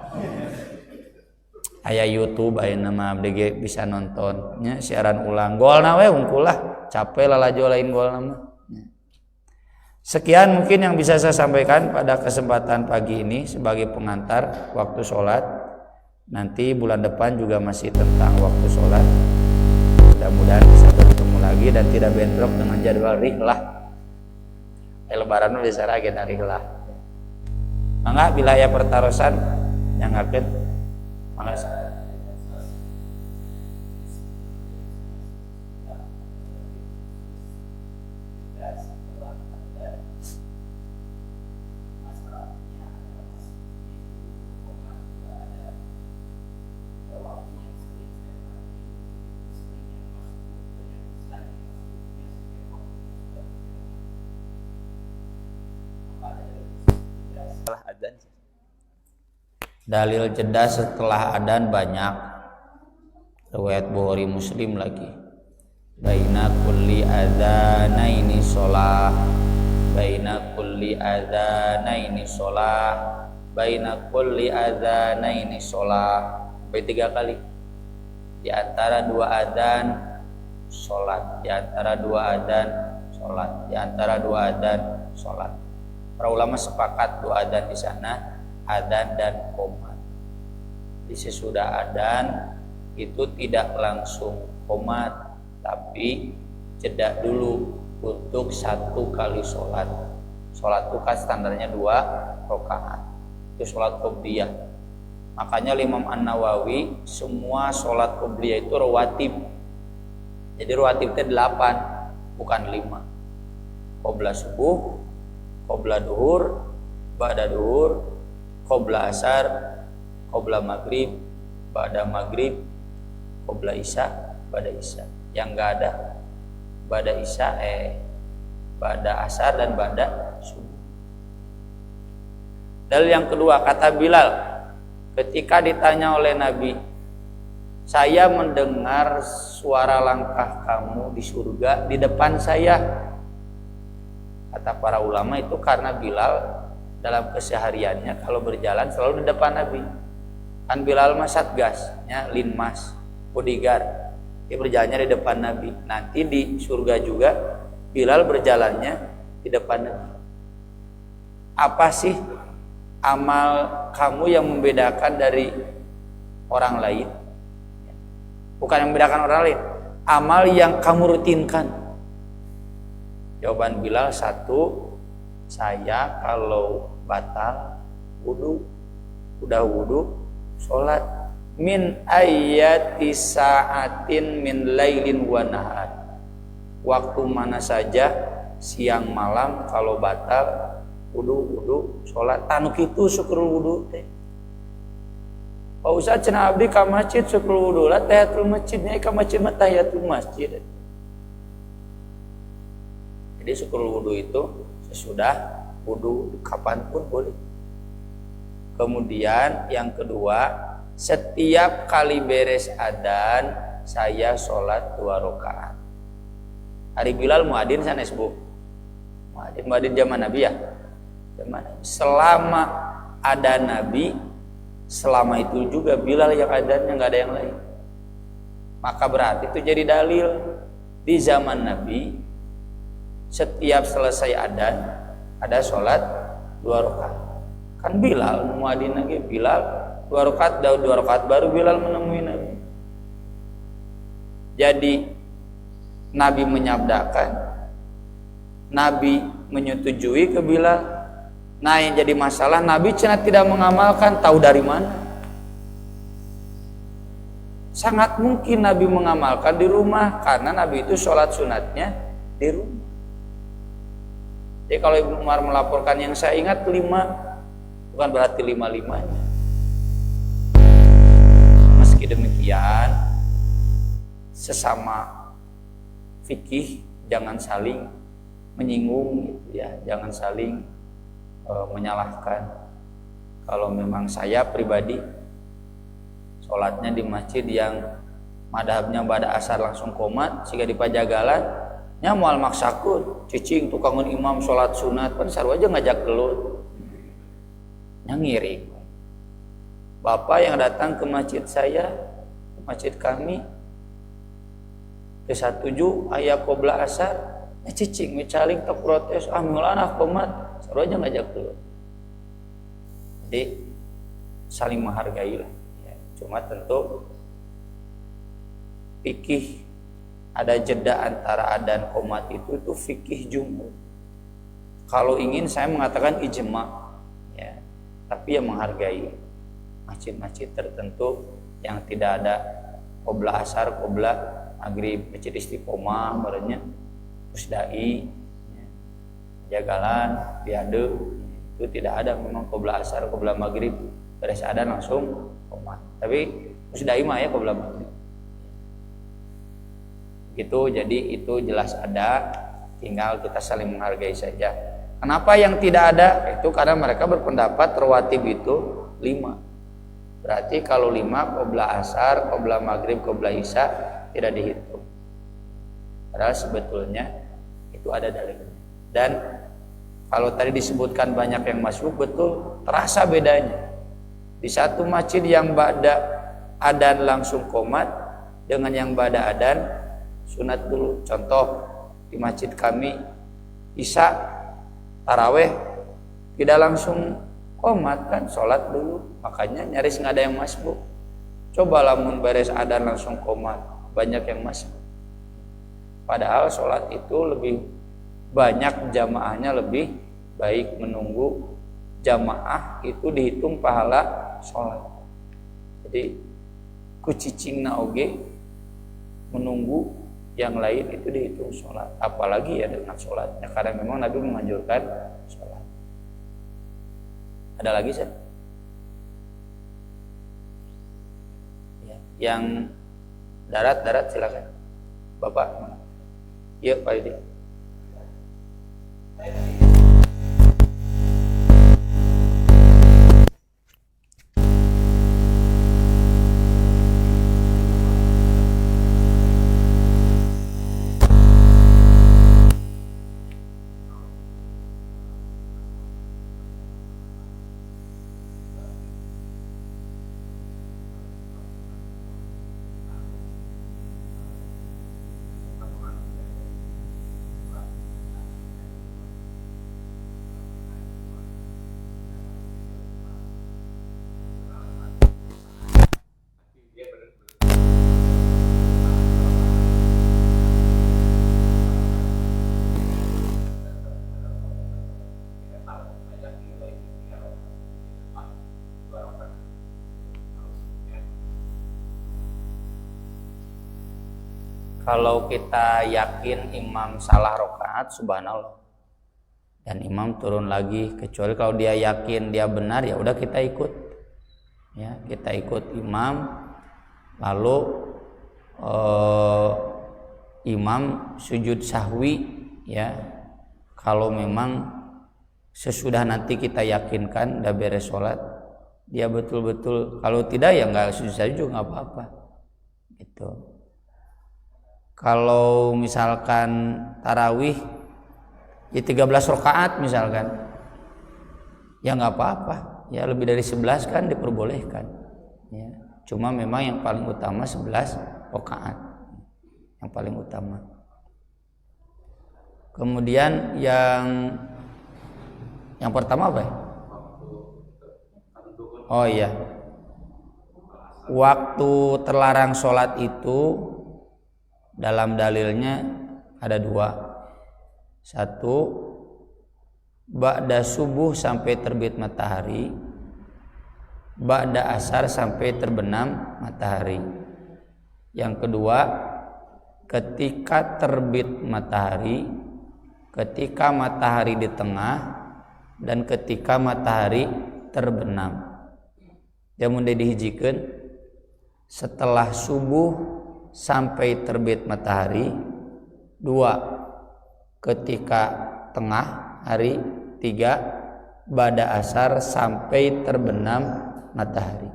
Aya YouTube, aya nama abdi bisa nontonnya siaran ulang. Golna we ungkulah, capek lalajo lain golna mah. Sekian mungkin yang bisa saya sampaikan pada kesempatan pagi ini sebagai pengantar waktu sholat. Nanti bulan depan juga masih tentang waktu sholat. Mudah-mudahan bisa bertemu lagi dan tidak bentrok dengan jadwal rihlah. Lebaran bisa lagi dari rihlah. Mangga wilayah pertarosan yang akan mangga. Dalil jeda setelah adzan banyak. Riwayat Bukhari Muslim lagi. Baina kulli adzanaini shalah. Baina kulli adzanaini shalah. Baina kulli adzanaini shalah. Sampai 3 kali. Di antara 2 adzan salat, di antara 2 adzan salat, di antara 2 adzan salat. Para ulama sepakat 2 adzan di sana, adzan dan qomat. Di sesudah adzan itu tidak langsung qomat, tapi jeda dulu untuk 1 kali sholat. Sholat itu kan standarnya 2 rakaat. Itu sholat qobliyah. Makanya Imam An-Nawawi semua sholat qobliyah itu rawatib. Jadi rawatib itu 8, bukan 5. Qobla subuh, qobla duhur, ba'da duhur, qobla asar, qobla maghrib, ba'da maghrib, qobla isya, ba'da isya. Yang enggak ada ba'da isya ba'da asar dan ba'da subuh. Dalil yang kedua, kata Bilal ketika ditanya oleh Nabi, saya mendengar suara langkah kamu di surga di depan saya. Kata para ulama itu karena Bilal dalam kesehariannya kalau berjalan selalu di depan Nabi. Kan Bilal mah satgasnya linmas, bodyguard. Dia berjalannya di depan Nabi. Nanti di surga juga Bilal berjalannya di depan Nabi. Apa sih amal kamu yang membedakan dari orang lain? Bukan yang membedakan orang lain, amal yang kamu rutinkan. Jawaban Bilal satu, saya kalau batal wudu, udah wudu, sholat min ayati sa'atin min lailin wa nahar. Waktu mana saja, siang malam, kalau batal wudu, sholat. Tanu kitu syukur wudu teh. Pak Ustaz cenah abdi ka masjid syukur wudu lah tahiyatul masjidnya ka masjid mah tahiyatul masjid. Jadi syukur wudu itu sesudah wudu kapanpun boleh. Kemudian yang kedua, setiap kali beres adzan saya sholat 2 rakaat. Hari Bilal muadzin sanes Bu. Muadzin zaman Nabi ya. Zaman Nabi. Selama ada Nabi, selama itu juga Bilal yang adzannya, nggak ada yang lain. Maka berarti itu jadi dalil di zaman Nabi setiap selesai adzan ada sholat 2 rakaat. Kan Bilal muadzin lagi, Bilal 2 rakaat, Daud 2 rakaat, baru Bilal menemui Nabi. Jadi Nabi menyabdakan, Nabi menyetujui ke Bilal. Nah yang jadi masalah, Nabi cenah tidak mengamalkan, tahu dari mana? Sangat mungkin Nabi mengamalkan di rumah, karena Nabi itu sholat sunatnya di rumah. Jadi kalau Ibnu Umar melaporkan yang saya ingat 5, bukan berarti 5-5-nya. Meski demikian, sesama fikih jangan saling menyinggung gitu ya, jangan saling menyalahkan. Kalau memang saya pribadi sholatnya di masjid yang madhabnya ba'da asar langsung qomat, sehingga di Pajagalan nya moal maksakun cicing tukangun imam sholat sunat kan sarua aja ngajak gelut nya ngiri. Bapak yang datang ke masjid saya, ke masjid kami ke 17 aya qobla asar, nya cicing micaling tak protes, mulana qomat sarua aja ngajak gelut. Jadi saling menghargai lah ya. Cuma tentu fikih ada jeda antara adzan qomat itu fikih jumhur. Kalau ingin saya mengatakan ijma ya, tapi yang menghargai masjid-masjid tertentu yang tidak ada qobla asar, qobla maghrib, masjid Istiqomah merenya Pusdai ya, Jagalan, Piade itu tidak ada memang qobla asar, qobla maghrib beres adzan langsung qomat. Tapi Pusdai mah ya qobla maghrib gitu. Jadi itu jelas ada, tinggal kita saling menghargai saja. Kenapa yang tidak ada? Itu karena mereka berpendapat rawatib itu 5. Berarti kalau 5 qobla asar, qobla maghrib, qobla isya tidak dihitung. Padahal sebetulnya itu ada dalilnya. Dan kalau tadi disebutkan banyak yang masuk, betul terasa bedanya. Di satu masjid yang ba'da adzan langsung qomat dengan yang ba'da adzan sunat dulu. Contoh di masjid kami isya taraweh tidak langsung qomat kan, sholat dulu, makanya nyaris nggak ada yang masbuk. Coba lamun beres adzan langsung qomat, banyak yang masbuk. Padahal sholat itu lebih banyak jamaahnya, lebih baik menunggu jamaah itu dihitung pahala sholat. Jadi kucicingna oge menunggu yang lain itu dihitung sholat, apalagi ya dengan sholatnya, karena memang Nabi menganjurkan sholat. Ada lagi Seth? Ya, yang Darat silakan. Bapak mana? Iya Pak Yudi. Kalau kita yakin imam salah rakaat, subhanallah, dan imam turun lagi, kecuali kalau dia yakin dia benar, ya udah kita ikut, ya kita ikut imam. Lalu imam sujud sahwi, ya kalau memang sesudah nanti kita yakinkan udah beres sholat, dia betul-betul. Kalau tidak ya nggak sujud sahwi juga nggak apa-apa, gitu. Kalau misalkan tarawih ya 13 rakaat misalkan, ya nggak apa-apa, ya lebih dari 11 kan diperbolehkan, ya. Cuma memang yang paling utama 11 rakaat, yang paling utama. Kemudian yang pertama apa ya? Oh iya, waktu terlarang sholat itu dalam dalilnya ada dua. Satu, ba'da subuh sampai terbit matahari, ba'da asar sampai terbenam matahari. Yang kedua, ketika terbit matahari, ketika matahari di tengah, dan ketika matahari terbenam. Yang mudah dihijikeun setelah subuh sampai terbit matahari, 2 ketika tengah hari, 3 ba'da asar sampai terbenam matahari.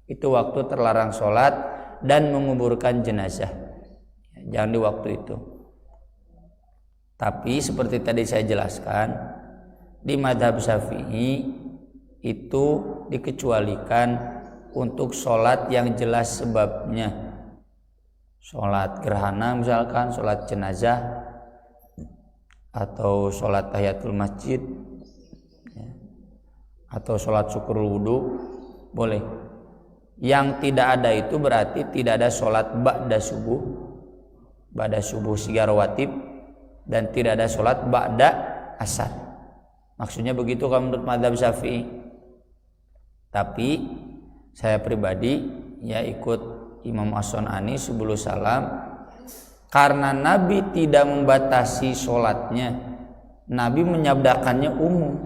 Itu waktu terlarang sholat dan menguburkan jenazah, jangan di waktu itu. Tapi seperti tadi saya jelaskan, di mazhab Syafi'i itu dikecualikan untuk sholat yang jelas sebabnya. Sholat gerhana misalkan, sholat jenazah, atau sholat tahiyatul masjid, ya, atau sholat syukur wudu, boleh. Yang tidak ada itu berarti tidak ada sholat ba'da subuh siga rawatib, dan tidak ada sholat ba'da asar. Maksudnya begitu kalau menurut mazhab Syafi'i. Tapi saya pribadi ya ikut Imam As-Sun'ani sebelum salam, karena Nabi tidak membatasi sholatnya. Nabi menyabdakannya umum,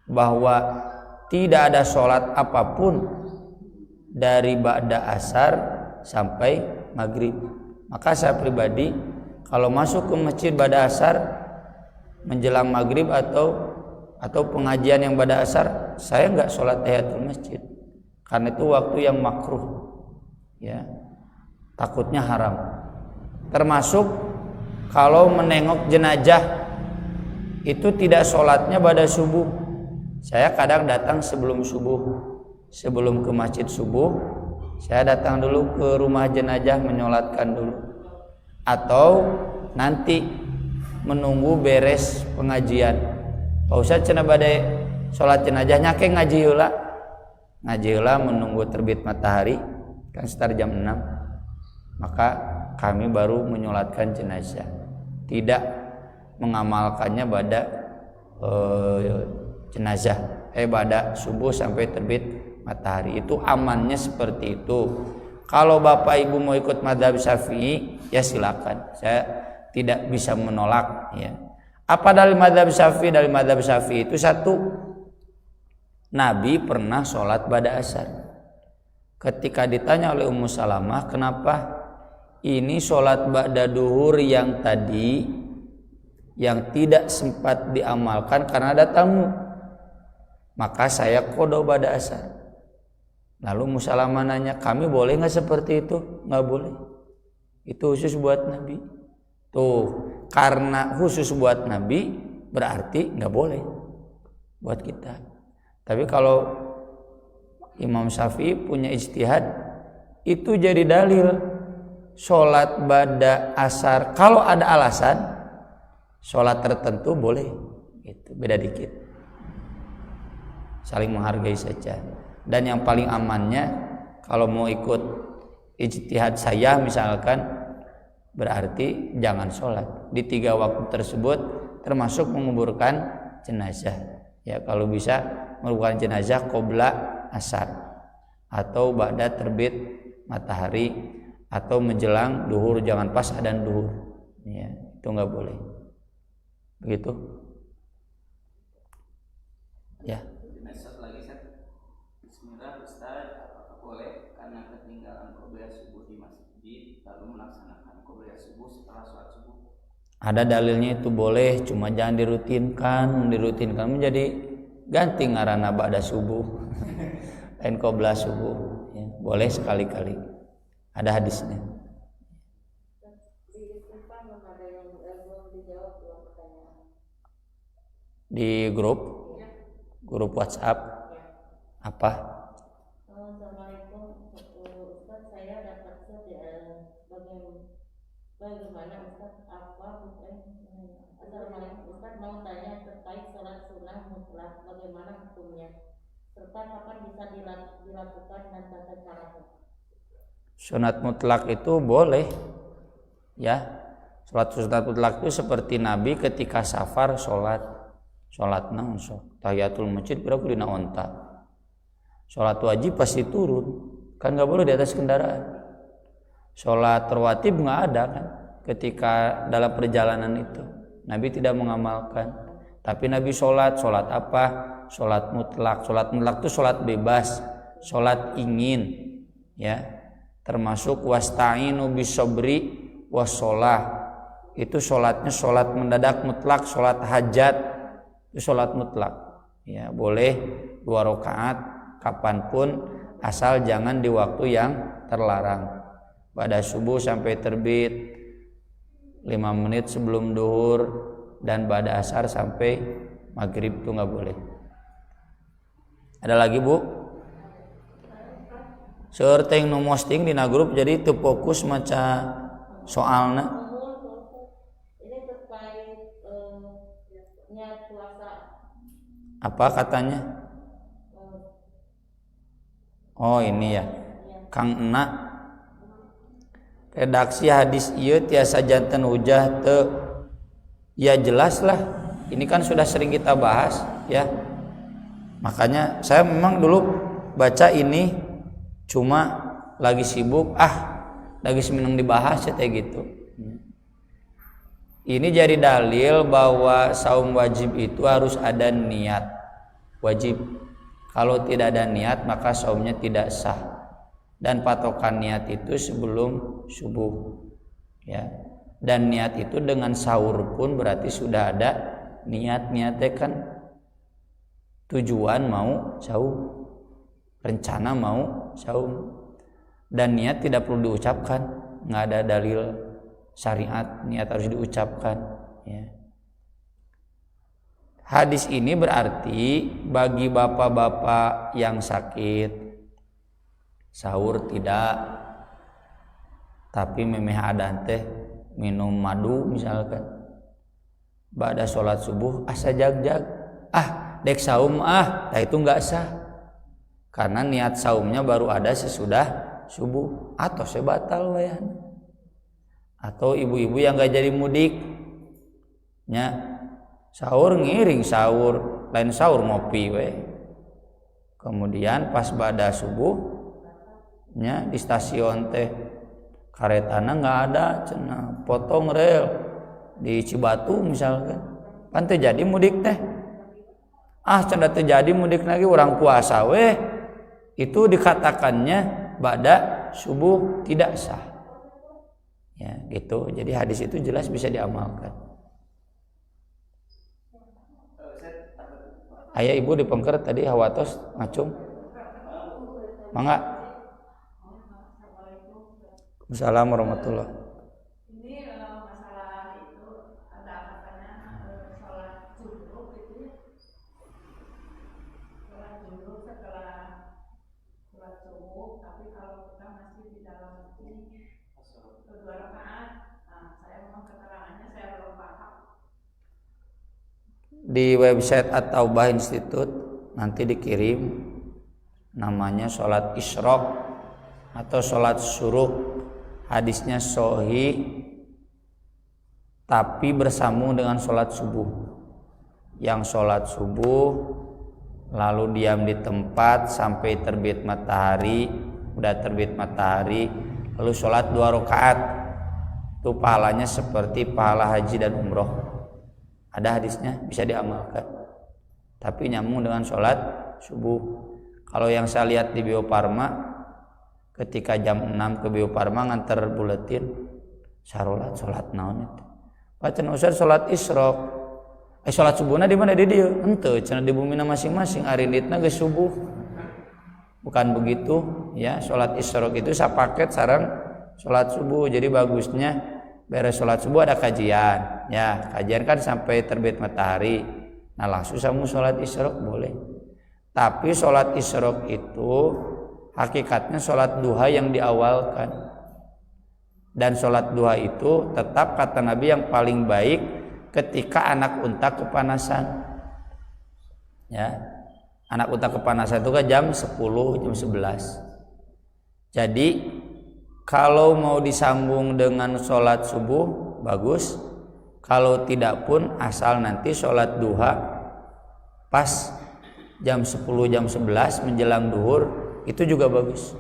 bahwa tidak ada sholat apapun dari ba'da asar sampai maghrib. Maka saya pribadi kalau masuk ke masjid ba'da asar menjelang maghrib atau pengajian yang ba'da asar, saya nggak sholat tahiyatul masjid, karena itu waktu yang makruh, ya, takutnya haram. Termasuk kalau menengok jenazah itu tidak sholatnya pada subuh. Saya kadang datang sebelum subuh, sebelum ke masjid subuh, saya datang dulu ke rumah jenazah menyolatkan dulu, atau nanti menunggu beres pengajian. Pak Ustadz cenah bade sholat jenazahnya ke ngaji heula menunggu terbit matahari kan sekitar jam 6, maka kami baru menyolatkan jenazah, tidak mengamalkannya pada jenazah pada subuh sampai terbit matahari. Itu amannya seperti itu. Kalau Bapak Ibu mau ikut mazhab Syafi'i ya silakan, saya tidak bisa menolak, ya. Apa dari mazhab Syafi'i? Dari mazhab Syafi'i itu satu, Nabi pernah sholat ba'da asar. ketika ditanya oleh Ummu Salamah, kenapa ini sholat ba'da duhur yang tadi yang tidak sempat diamalkan karena ada tamu, maka saya qada ba'da asar. Lalu Ummu Salamah nanya, kami boleh nggak seperti itu? Nggak boleh, itu khusus buat Nabi. Tuh, karena khusus buat Nabi berarti nggak boleh buat kita. Tapi kalau Imam Syafi'i punya ijtihad, itu jadi dalil sholat ba'da asar. Kalau ada alasan sholat tertentu boleh, itu beda dikit, saling menghargai saja. Dan yang paling amannya kalau mau ikut ijtihad saya misalkan, berarti jangan sholat di 3 waktu tersebut, termasuk menguburkan jenazah. Ya, kalau bisa menguburkan jenazah qabla asar atau ba'da terbit matahari atau menjelang duhur, jangan pas adzan duhur. Ya, itu nggak boleh. Begitu. Ya. Bismillah Ustaz, apakah boleh karena ketinggalan qobliyah subuh di masjid lalu melaksanakan qobliyah subuh setelah sholat subuh? Ada dalilnya itu boleh, cuma jangan dirutinkan menjadi ganti ngaranna ba'da subuh. Lain qobla subuh. Ya, boleh sekali-kali. Ada hadisnya. Di grup WhatsApp apa? Assalamualaikum Ustaz, saya dapat bagaimana Ustaz Assalamualaikum Ustaz, mau tanya terkait sholat sunnah mutlak, bagaimana hukumnya serta kapan bisa dilakukan dan tata caranya? Sunat mutlak itu boleh, ya. Sholat sunat mutlak itu seperti Nabi ketika safar sholat naon sok tahiyatul masjid berapa dina onta. Sholat wajib pasti turun, kan nggak boleh di atas kendaraan. Sholat rawatib nggak ada kan ketika dalam perjalanan itu, Nabi tidak mengamalkan. Tapi Nabi sholat apa? Sholat mutlak. Sholat mutlak itu sholat bebas, sholat ingin, ya. Termasuk wasta'inu bisobri wassolah, itu sholatnya sholat mendadak mutlak, sholat hajat itu sholat mutlak, ya. Boleh 2 rakaat kapanpun asal jangan di waktu yang terlarang. Pada subuh sampai terbit 5 menit sebelum duhur, dan pada asar sampai maghrib itu nggak boleh. Ada lagi Bu? Seueur teh nu posting dina grup jadi teu fokus maca soalna. Ini terkait niat puasa. Apa katanya? Oh ini ya, Kang Enak. Redaksi hadis ieu tiasa janten hujah teu. Ya jelas lah, ini kan sudah sering kita bahas, ya. Makanya saya memang dulu baca ini cuma lagi sibuk, lagi seminang dibahas ya kayak gitu. Ini jadi dalil bahwa saum wajib itu harus ada niat wajib. Kalau tidak ada niat maka saumnya tidak sah. Dan patokan niat itu sebelum subuh, ya. Dan niat itu dengan sahur pun berarti sudah ada niatnya kan tujuan mau saum, rencana mau saum. Dan niat tidak perlu diucapkan, nggak ada dalil syariat niat harus diucapkan, ya. Hadis ini berarti bagi bapak-bapak yang sakit sahur tidak, tapi memeh adan teh minum madu misalkan ba'da sholat subuh asa jag-jag dek saum nah itu nggak sah karena niat saumnya baru ada sesudah subuh atau sebatal wayan. Atau ibu-ibu yang nggak jadi mudik nya sahur ngiring sahur, lain sahur ngopi we, kemudian pas ba'da subuh nya di stasiun teh karetana nggak ada, cenah potong rel di Cibatu misalkan, kan terjadi mudik teh, cenah terjadi mudik lagi orang puasa weh, itu dikatakannya ba'da subuh tidak sah. Ya, gitu. Jadi hadis itu jelas bisa diamalkan. Ayah ibu dipengker tadi hawatos ngacung. Mangga. Assalamualaikum warahmatullahi. Ini masalah itu ada katanya sholat junub itu ya. Sholat junub setelah sholat subuh, tapi kalau kita masih di dalam ini 2 rakaat, nah saya mau keterangannya saya belum paham. Di website At-Taubah Institute nanti dikirim namanya sholat isyraq atau sholat syuruk. Hadisnya sahih tapi bersambung dengan sholat subuh. Yang sholat subuh lalu diam di tempat sampai terbit matahari, udah terbit matahari lalu sholat 2 rakaat. Itu pahalanya seperti pahala haji dan umroh. Ada hadisnya, bisa diamalkan. Tapi nyambung dengan sholat subuh. Kalau yang saya lihat di Bio Farma, ketika jam 6 ke Bio Farma nganter buletin sholat naon itu. Pacan Ustaz sholat isyraq. Sholat subuhna di mana di dieu? Henteu, cenah di bumina masing-masing arinditna geus subuh. Bukan begitu, ya. Sholat isyraq itu sapaket sareng sholat subuh. Jadi bagusnya beres sholat subuh ada kajian. Ya, kajian kan sampai terbit matahari. Nah, langsung samu sholat isyraq boleh. Tapi sholat isyraq itu hakikatnya sholat duha yang diawalkan. Dan sholat duha itu tetap kata Nabi yang paling baik ketika anak unta kepanasan. Ya, anak unta kepanasan itu kan jam 10, jam 11. Jadi kalau mau disambung dengan sholat subuh bagus. Kalau tidak pun asal nanti sholat duha pas jam 10, jam 11 menjelang duhur itu juga bagus.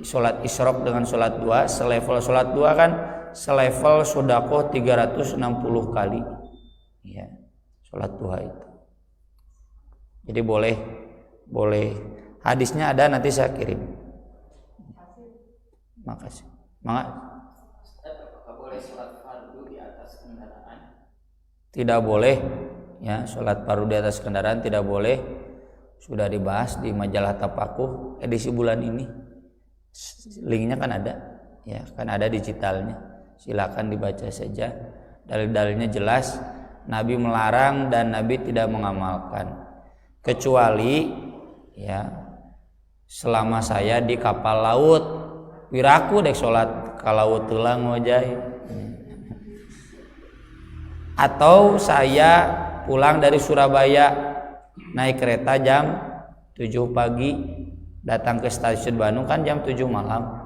Sholat isyraq dengan sholat duha selevel. Sholat duha kan selevel sedekah 360 kali. Ya, sholat duha itu. Jadi boleh. Hadisnya ada, nanti saya kirim. Makasih. Apakah boleh sholat fardu di atas kendaraan? Tidak boleh. Ya, sholat fardu di atas kendaraan tidak boleh. Sudah dibahas di majalah Tapakuh edisi bulan ini. Linknya kan ada, ya kan ada digitalnya. Silakan dibaca saja. Dalil-dalilnya jelas. Nabi melarang dan Nabi tidak mengamalkan. Kecuali, ya, selama saya di kapal laut, wiraku dek sholat ka laut tulang wajai. Atau saya pulang dari Surabaya naik kereta jam 7 pagi datang ke stasiun Bandung kan jam 7 malam.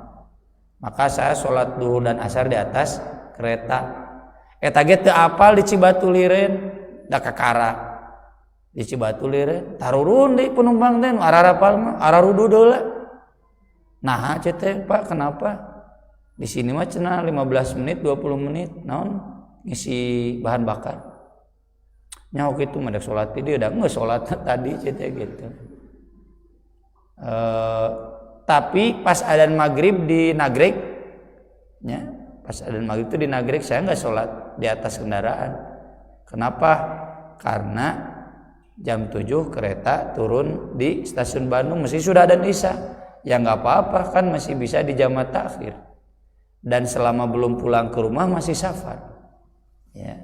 Maka saya sholat duhur dan asar di atas kereta. Eta ge teu apal di Cibatuliren da kakara. Di Cibatuliren tarurun deui penumpang teh nu ararapal mah ararudu deula. Nah, teh Pak kenapa? Di sini mah cenah 15 menit 20 menit naon ngisi bahan bakar. Nyawa gitu mendek sholat dia udah nggak sholat tadi cerita gitu. Tapi pas adzan maghrib di Nagreg, ya, pas adzan maghrib itu di Nagreg saya nggak sholat di atas kendaraan. Kenapa? Karena jam 7 kereta turun di stasiun Bandung mesti sudah adzan isya. Ya nggak apa-apa kan masih bisa di jamak takhir. Dan selama belum pulang ke rumah masih safar. Ya.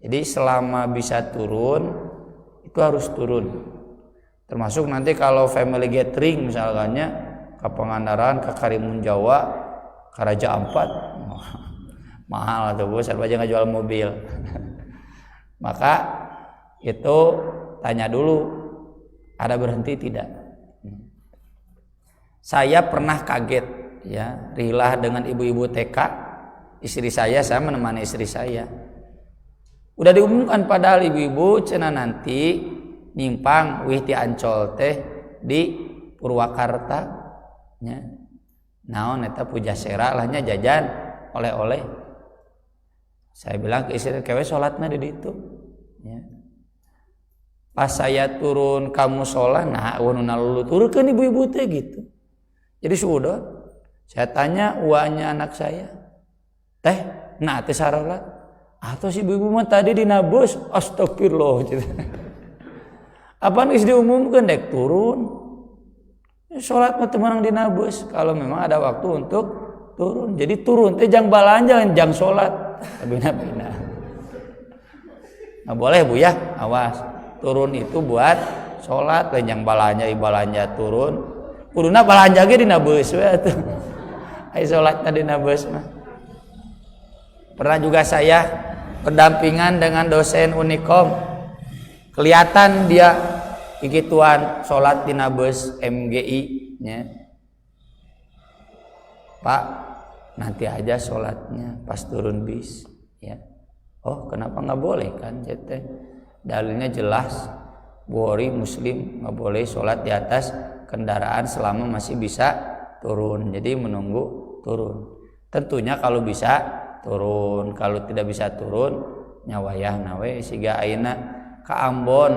Jadi selama bisa turun itu harus turun. Termasuk nanti kalau family gathering misalkannya ke Pangandaran, ke Karimun Jawa, ke Raja Ampat, mahal tuh bos, serba aja nggak jual mobil. Maka itu tanya dulu ada berhenti tidak. Saya pernah kaget, ya, rilah dengan ibu-ibu TK, istri saya menemani istri saya. Udah diumumkan padahal ibu-ibu cenah nanti nyimpang wih ti Ancol teh di Purwakarta nya. Naon eta Pujasera lahnya jajan oleh-oleh. Saya bilang ke istri kewe salatna di ditu. Ya. Pas saya turun kamu sholat, nah ulun luluturkeun ibu-ibu teh gitu. Jadi sudah, saya tanya uangnya anak saya, teh, nah teh sarolat, atau si ibu mah tadi dinabus, astagfirullah. Gitu. Apa nih diumumkan dek turun, sholat mah temenang dinabus. Kalau memang ada waktu untuk turun, jadi turun, teh jang balanja, jang sholat, bina. Nggak boleh bu ya, awas, turun itu buat sholat, yang balanja turun, kuduna balanja ge dinabus we atuh. Ai sholatna dinabus mah. Pernah juga saya berdampingan dengan dosen Unikom. Kelihatan dia gigituan sholat di bus MGI nya. Pak, nanti aja sholatnya pas turun bis ya. Oh, kenapa nggak boleh kan? Jete dalilnya jelas, Bukhari Muslim nggak boleh sholat di atas kendaraan selama masih bisa turun. Jadi menunggu turun. Tentunya kalau bisa turun, kalau tidak bisa turun nyawayah nawe siga ayeuna ke Ambon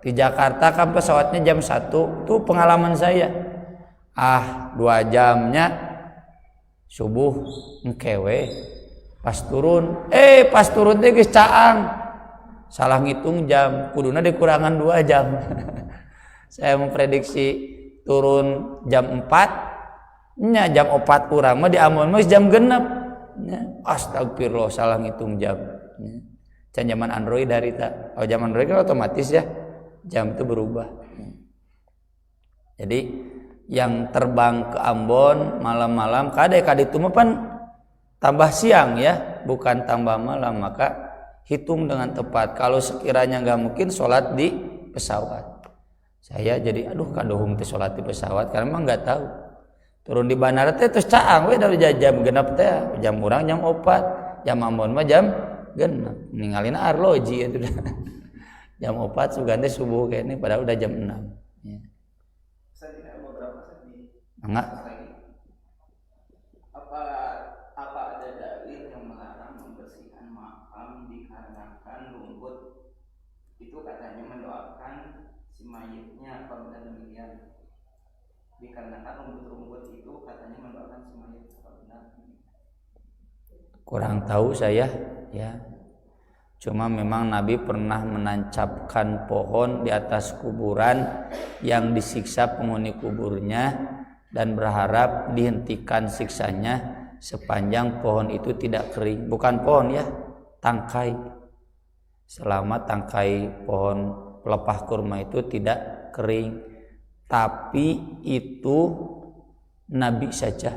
di Jakarta kan pesawatnya jam 1. Tuh pengalaman saya. 2 jamnya subuh engkewe pas turun teh geus caang. Salah ngitung jam, kuduna dikurangan 2 jam. Saya memprediksi turun jam 4, nya jam 4 kurang mah di Ambon mah jam genep. Astagfirullah salah ngitung jam. Can zaman Android dari tak. Oh zaman Android kan otomatis ya jam itu berubah. Jadi yang terbang ke Ambon malam-malam kade itu mah pan tambah siang ya, bukan tambah malam, maka hitung dengan tepat. Kalau sekiranya nggak mungkin sholat di pesawat, saya jadi kadohum teh sholat di pesawat karena memang nggak tahu. Turun di bandara teh terus caang we dari jam genep teh, jam urang jam 4, jam Ambon mah jam genep. Ninggalin arloji itu dah. Jam 4 sugan teh subuh kayaknya padahal udah jam 6. Ya. Saya tidak beberapa sedih. Enggak. Apa ada dalil yang melarang membersihkan makam dikarenakan rumput itu katanya mendoakan si mayitnya? Apa benar demikian? Dikarenakan rumput-rumput itu katanya mendoakan si mayit, apa benar? Kurang tahu saya ya. Cuma memang Nabi pernah menancapkan pohon di atas kuburan yang disiksa penghuni kuburnya dan berharap dihentikan siksanya sepanjang pohon itu tidak kering. Bukan pohon ya, tangkai. Selama tangkai pohon pelepah kurma itu tidak kering. Tapi itu Nabi saja.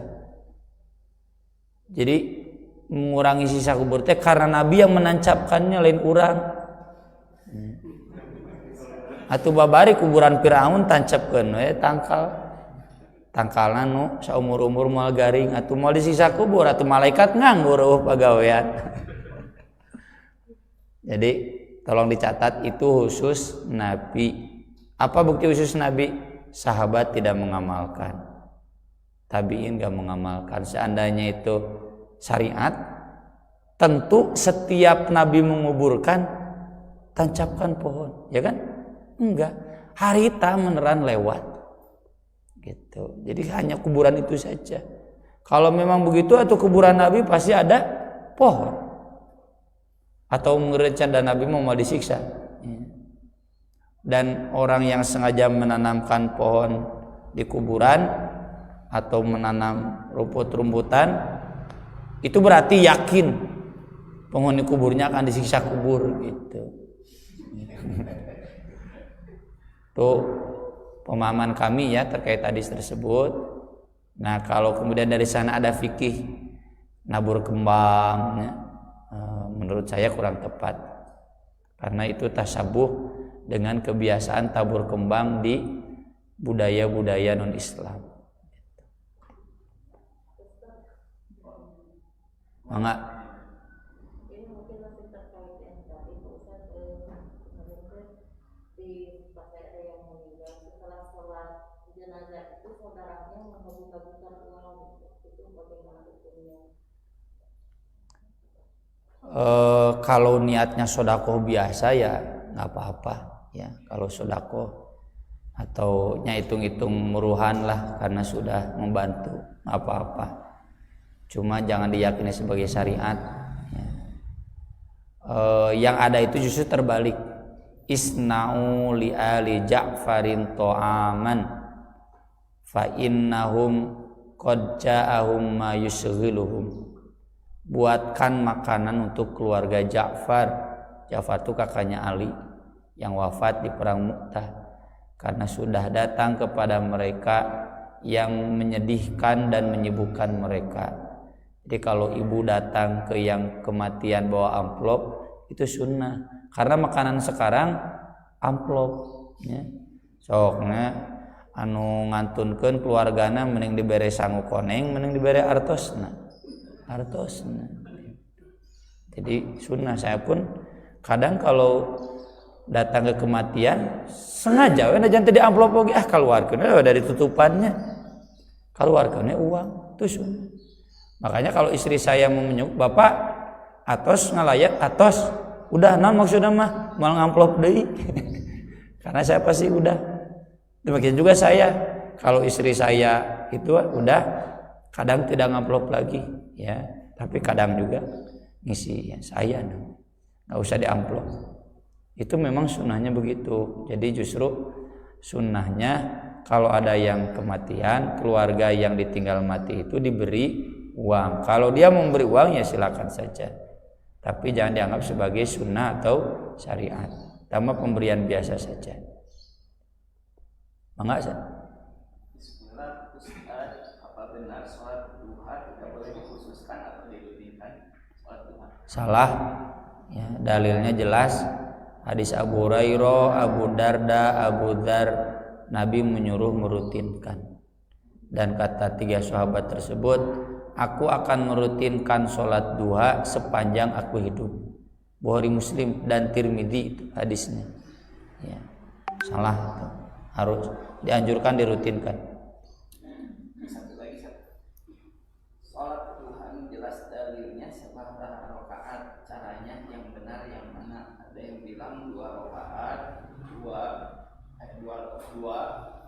Jadi mengurangi sisa kubur teh karena Nabi yang menancapkannya lain urang. Atuh babari kuburan Firaun tancapkeun we tangkalna nu saumur-umur moal garing atuh moal disisa kubur atuh malaikat nganggur pagawean. Jadi tolong dicatat itu khusus Nabi. Apa bukti khusus Nabi? Sahabat tidak mengamalkan, tabiin gak mengamalkan. Seandainya itu syariat, tentu setiap Nabi menguburkan tancapkan pohon, ya kan? Enggak, harita meneran lewat, gitu. Jadi hanya kuburan itu saja. Kalau memang begitu, atau kuburan Nabi pasti ada pohon, atau merencana Nabi mau disiksa. Dan orang yang sengaja menanamkan pohon di kuburan atau menanam rumput-rumputan, itu berarti yakin penghuni kuburnya akan disiksa kubur gitu. Tuh pemahaman kami ya terkait hadis tersebut. Nah kalau kemudian dari sana ada fikih nabur kembang ya, menurut saya kurang tepat karena itu tasabuh dengan kebiasaan tabur kembang di budaya-budaya non-Islam. Enggak. Ini mungkin masih terkait yang tadi Ustaz di pas ada yang meninggal setelah sholat jenazah itu saudaranya mengabul-kabulkan uang itu bagaimana hukumnya? Kalau niatnya sedekah biasa ya nggak apa-apa ya. Kalau sedekah atau hitung-hitung muruhan lah karena sudah membantu apa-apa. Cuma jangan diyakini sebagai syariat. Yang ada itu justru terbalik. Isna'u li ali Ja'farin ta'aman fa innahum qad ja'ahum ma yusghiluhum. Buatkan makanan untuk keluarga Ja'far. Ja'far itu kakaknya Ali yang wafat di perang Mu'tah, karena sudah datang kepada mereka yang menyedihkan dan menyibukkan mereka. Jadi kalau ibu datang ke yang kematian bawa amplop itu sunnah, karena makanan sekarang amplop ya. Sokna anu ngantunkeun keluargana mending dibere sangu koneng, mending dibere artosna. Jadi sunnah. Saya pun kadang kalau datang ke kematian sengaja jangan tadi amplop oge keluarkeun dari tutupannya, keluarkeun uang itu sunnah. Makanya kalau istri saya mau menyuk, bapak atos ngalayak atos, udah non maksudnya mah mau ngamplop deui. Karena saya pasti udah. Demikian juga saya, kalau istri saya itu udah kadang tidak ngamplop lagi ya, tapi kadang juga ngisi ya, saya nggak usah diamplop. Itu memang sunnahnya begitu. Jadi justru sunnahnya kalau ada yang kematian, keluarga yang ditinggal mati itu diberi uang. Kalau dia memberi uang ya silakan saja, tapi jangan dianggap sebagai sunnah atau syariat. Tambah pemberian biasa saja. Mangga Ustaz. Bismillah, Ustaz, apa benar sholat duha tidak boleh dikhususkan atau dirutinkan sholat duha? Salah ya, dalilnya jelas hadis Abu Hurairah, Abu Darda, Abu Dzar, Nabi menyuruh merutinkan. Dan kata 3 sahabat tersebut, aku akan merutinkan sholat duha sepanjang aku hidup. Bukhari, Muslim dan Tirmidzi itu hadisnya. Ya, salah itu. Harus dianjurkan dirutinkan. Satu lagi, sholat duha jelas dalilnya seberapa rakaat, caranya yang benar yang mana? Ada yang bilang 2 rakaat, 2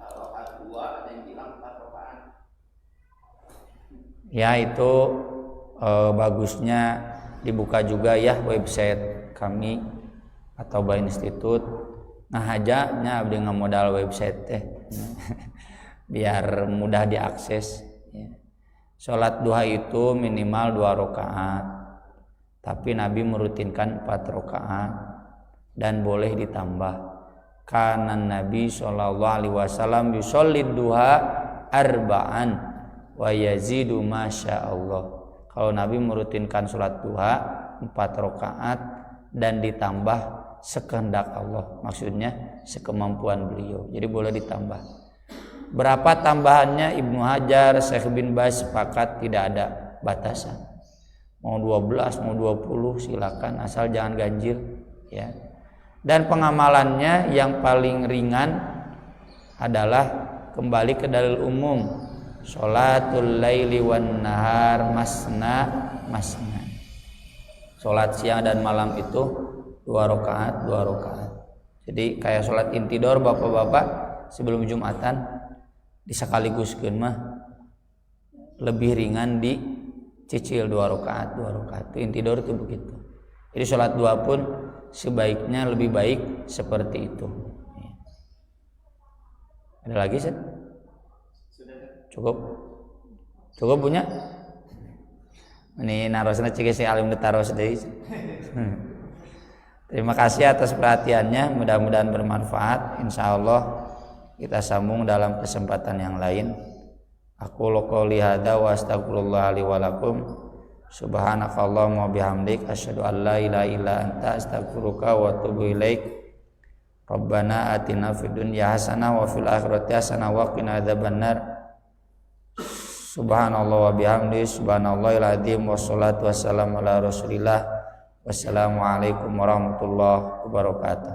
rakaat 2, ada yang bilang 4 rakaat. Ya itu bagusnya dibuka juga ya website kami atau Bah Institute. Nah aja abdi ngamodal website teh biar mudah diakses ya. Sholat duha itu minimal 2 rakaat, tapi Nabi merutinkan 4 rakaat dan boleh ditambah. Kana Nabi sallallahu alaihi wasallam yushollid duha arba'an wa yazidu masyaallah. Kalau Nabi merutinkan sholat duha 4 rakaat dan ditambah sekehendak Allah, maksudnya sekemampuan beliau. Jadi boleh ditambah. Berapa tambahannya Ibnu Hajar, Syekh bin Baz sepakat tidak ada batasan. Mau 12, mau 20 silakan asal jangan ganjil ya. Dan pengamalannya yang paling ringan adalah kembali ke dalil umum. Sholatul laili wan nahar masna. Sholat siang dan malam itu 2 rakaat. Jadi kayak sholat intidor bapak-bapak sebelum Jumatan disakaliguskeun mah lebih ringan dicicil 2 rakaat. Itu intidor itu begitu. Jadi sholat duha pun sebaiknya lebih baik seperti itu. Ada lagi Set? Cukup punya? Ini narosna cik si alim ditaros deui. Terima kasih atas perhatiannya, mudah-mudahan bermanfaat. Insyaallah kita sambung dalam kesempatan yang lain. Aku qouli hadza wa astaghfirullah li wa lakum. Subhanakallahumma bihamdik asyhadu an la ilaha illa anta astaghfiruka wa atubu ilaik. Rabbana atina fid dunya hasanah wa fil akhirati hasanah wa qina adzabannar. Subhanallah wa bihamdi subhanallahil azim wassalatu wassalamu ala rasulillah. Wassalamualaikum warahmatullahi wabarakatuh.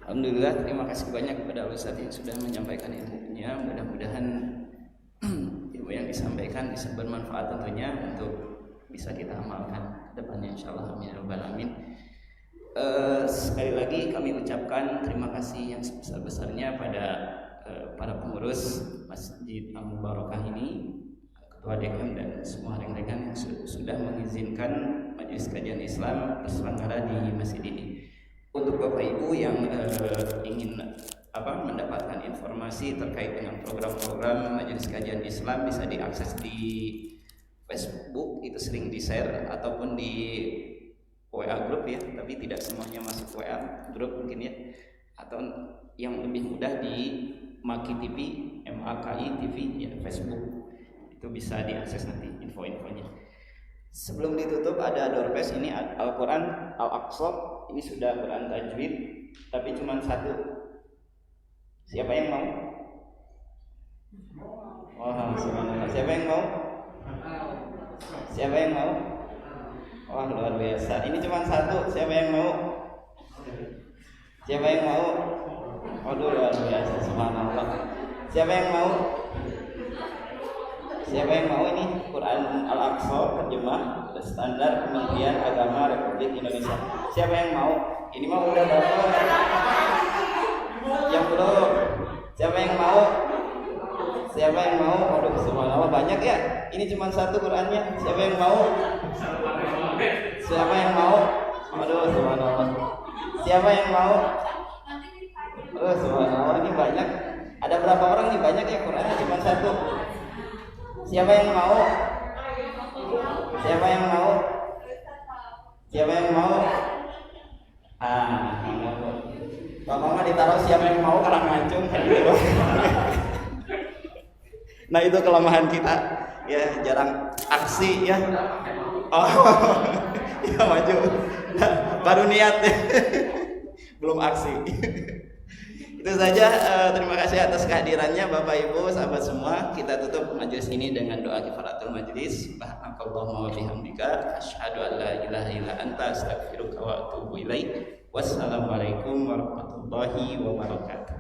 Alhamdulillah, terima kasih banyak kepada Ustaz yang sudah menyampaikan ilmunya. Mudah-mudahan ilmu yang disampaikan bisa bermanfaat tentunya untuk bisa kita amalkan ke depannya insyaallah. Amin ya rabbal alamin. Sekali lagi kami ucapkan terima kasih yang sebesar-besarnya pada para pengurus Masjid Al-Mubarakah ini, Ketua DKM dan semua rekan-rekan yang sudah mengizinkan Majelis Kajian Islam terselenggara di masjid ini. Untuk Bapak Ibu yang ingin mendapatkan informasi terkait dengan program-program Majelis Kajian Islam bisa diakses di Facebook, itu sering di-share, ataupun di WA grup ya, tapi tidak semuanya masuk WA grup mungkin ya, atau yang lebih mudah di Maki TV, MAKI TV ya, Facebook, itu bisa diakses nanti info-infonya. Sebelum ditutup ada doorpass ini Al-Quran Al-Aqsa, ini sudah Quran tajwid tapi cuma satu. Siapa yang mau? Wah, subhanallah. Siapa yang mau? Siapa yang mau? Wah, luar biasa. Ini cuma satu. Siapa yang mau? Siapa yang mau? Waduh, luar biasa. Subhanallah. Siapa yang mau? Siapa yang mau ini? Quran Al-Aqsa terjemah standar Kementerian Agama Republik Indonesia. Siapa yang mau? Ini mah udah dapat. Yang belum. Siapa yang mau? Siapa yang mau? Waduh, subhanallah banyak ya. Ini cuma satu Qurannya. Siapa yang mau? Siapa yang mau? Waduh, subhanallah. Siapa yang mau? Oh, subhanallah, ini banyak. Ada berapa orang nih? Banyak ya, Qurannya cuma satu. Siapa yang mau? Siapa yang mau? Siapa yang mau? Bapak mah ditaruh siapa yang mau karang ngancung kan gitu. Nah, itu kelemahan kita ya, jarang aksi ya. Oh, ya maju. Nah, baru niat ya. Belum aksi. Itu saja, terima kasih atas kehadirannya Bapak Ibu, sahabat semua. Kita tutup majelis ini dengan doa kifaratul majelis. Subhanakallahumma wa bihamdika asyhadu an la ilaha illa anta astaghfiruka wa atubu ilaik. Wassalamualaikum warahmatullahi wabarakatuh.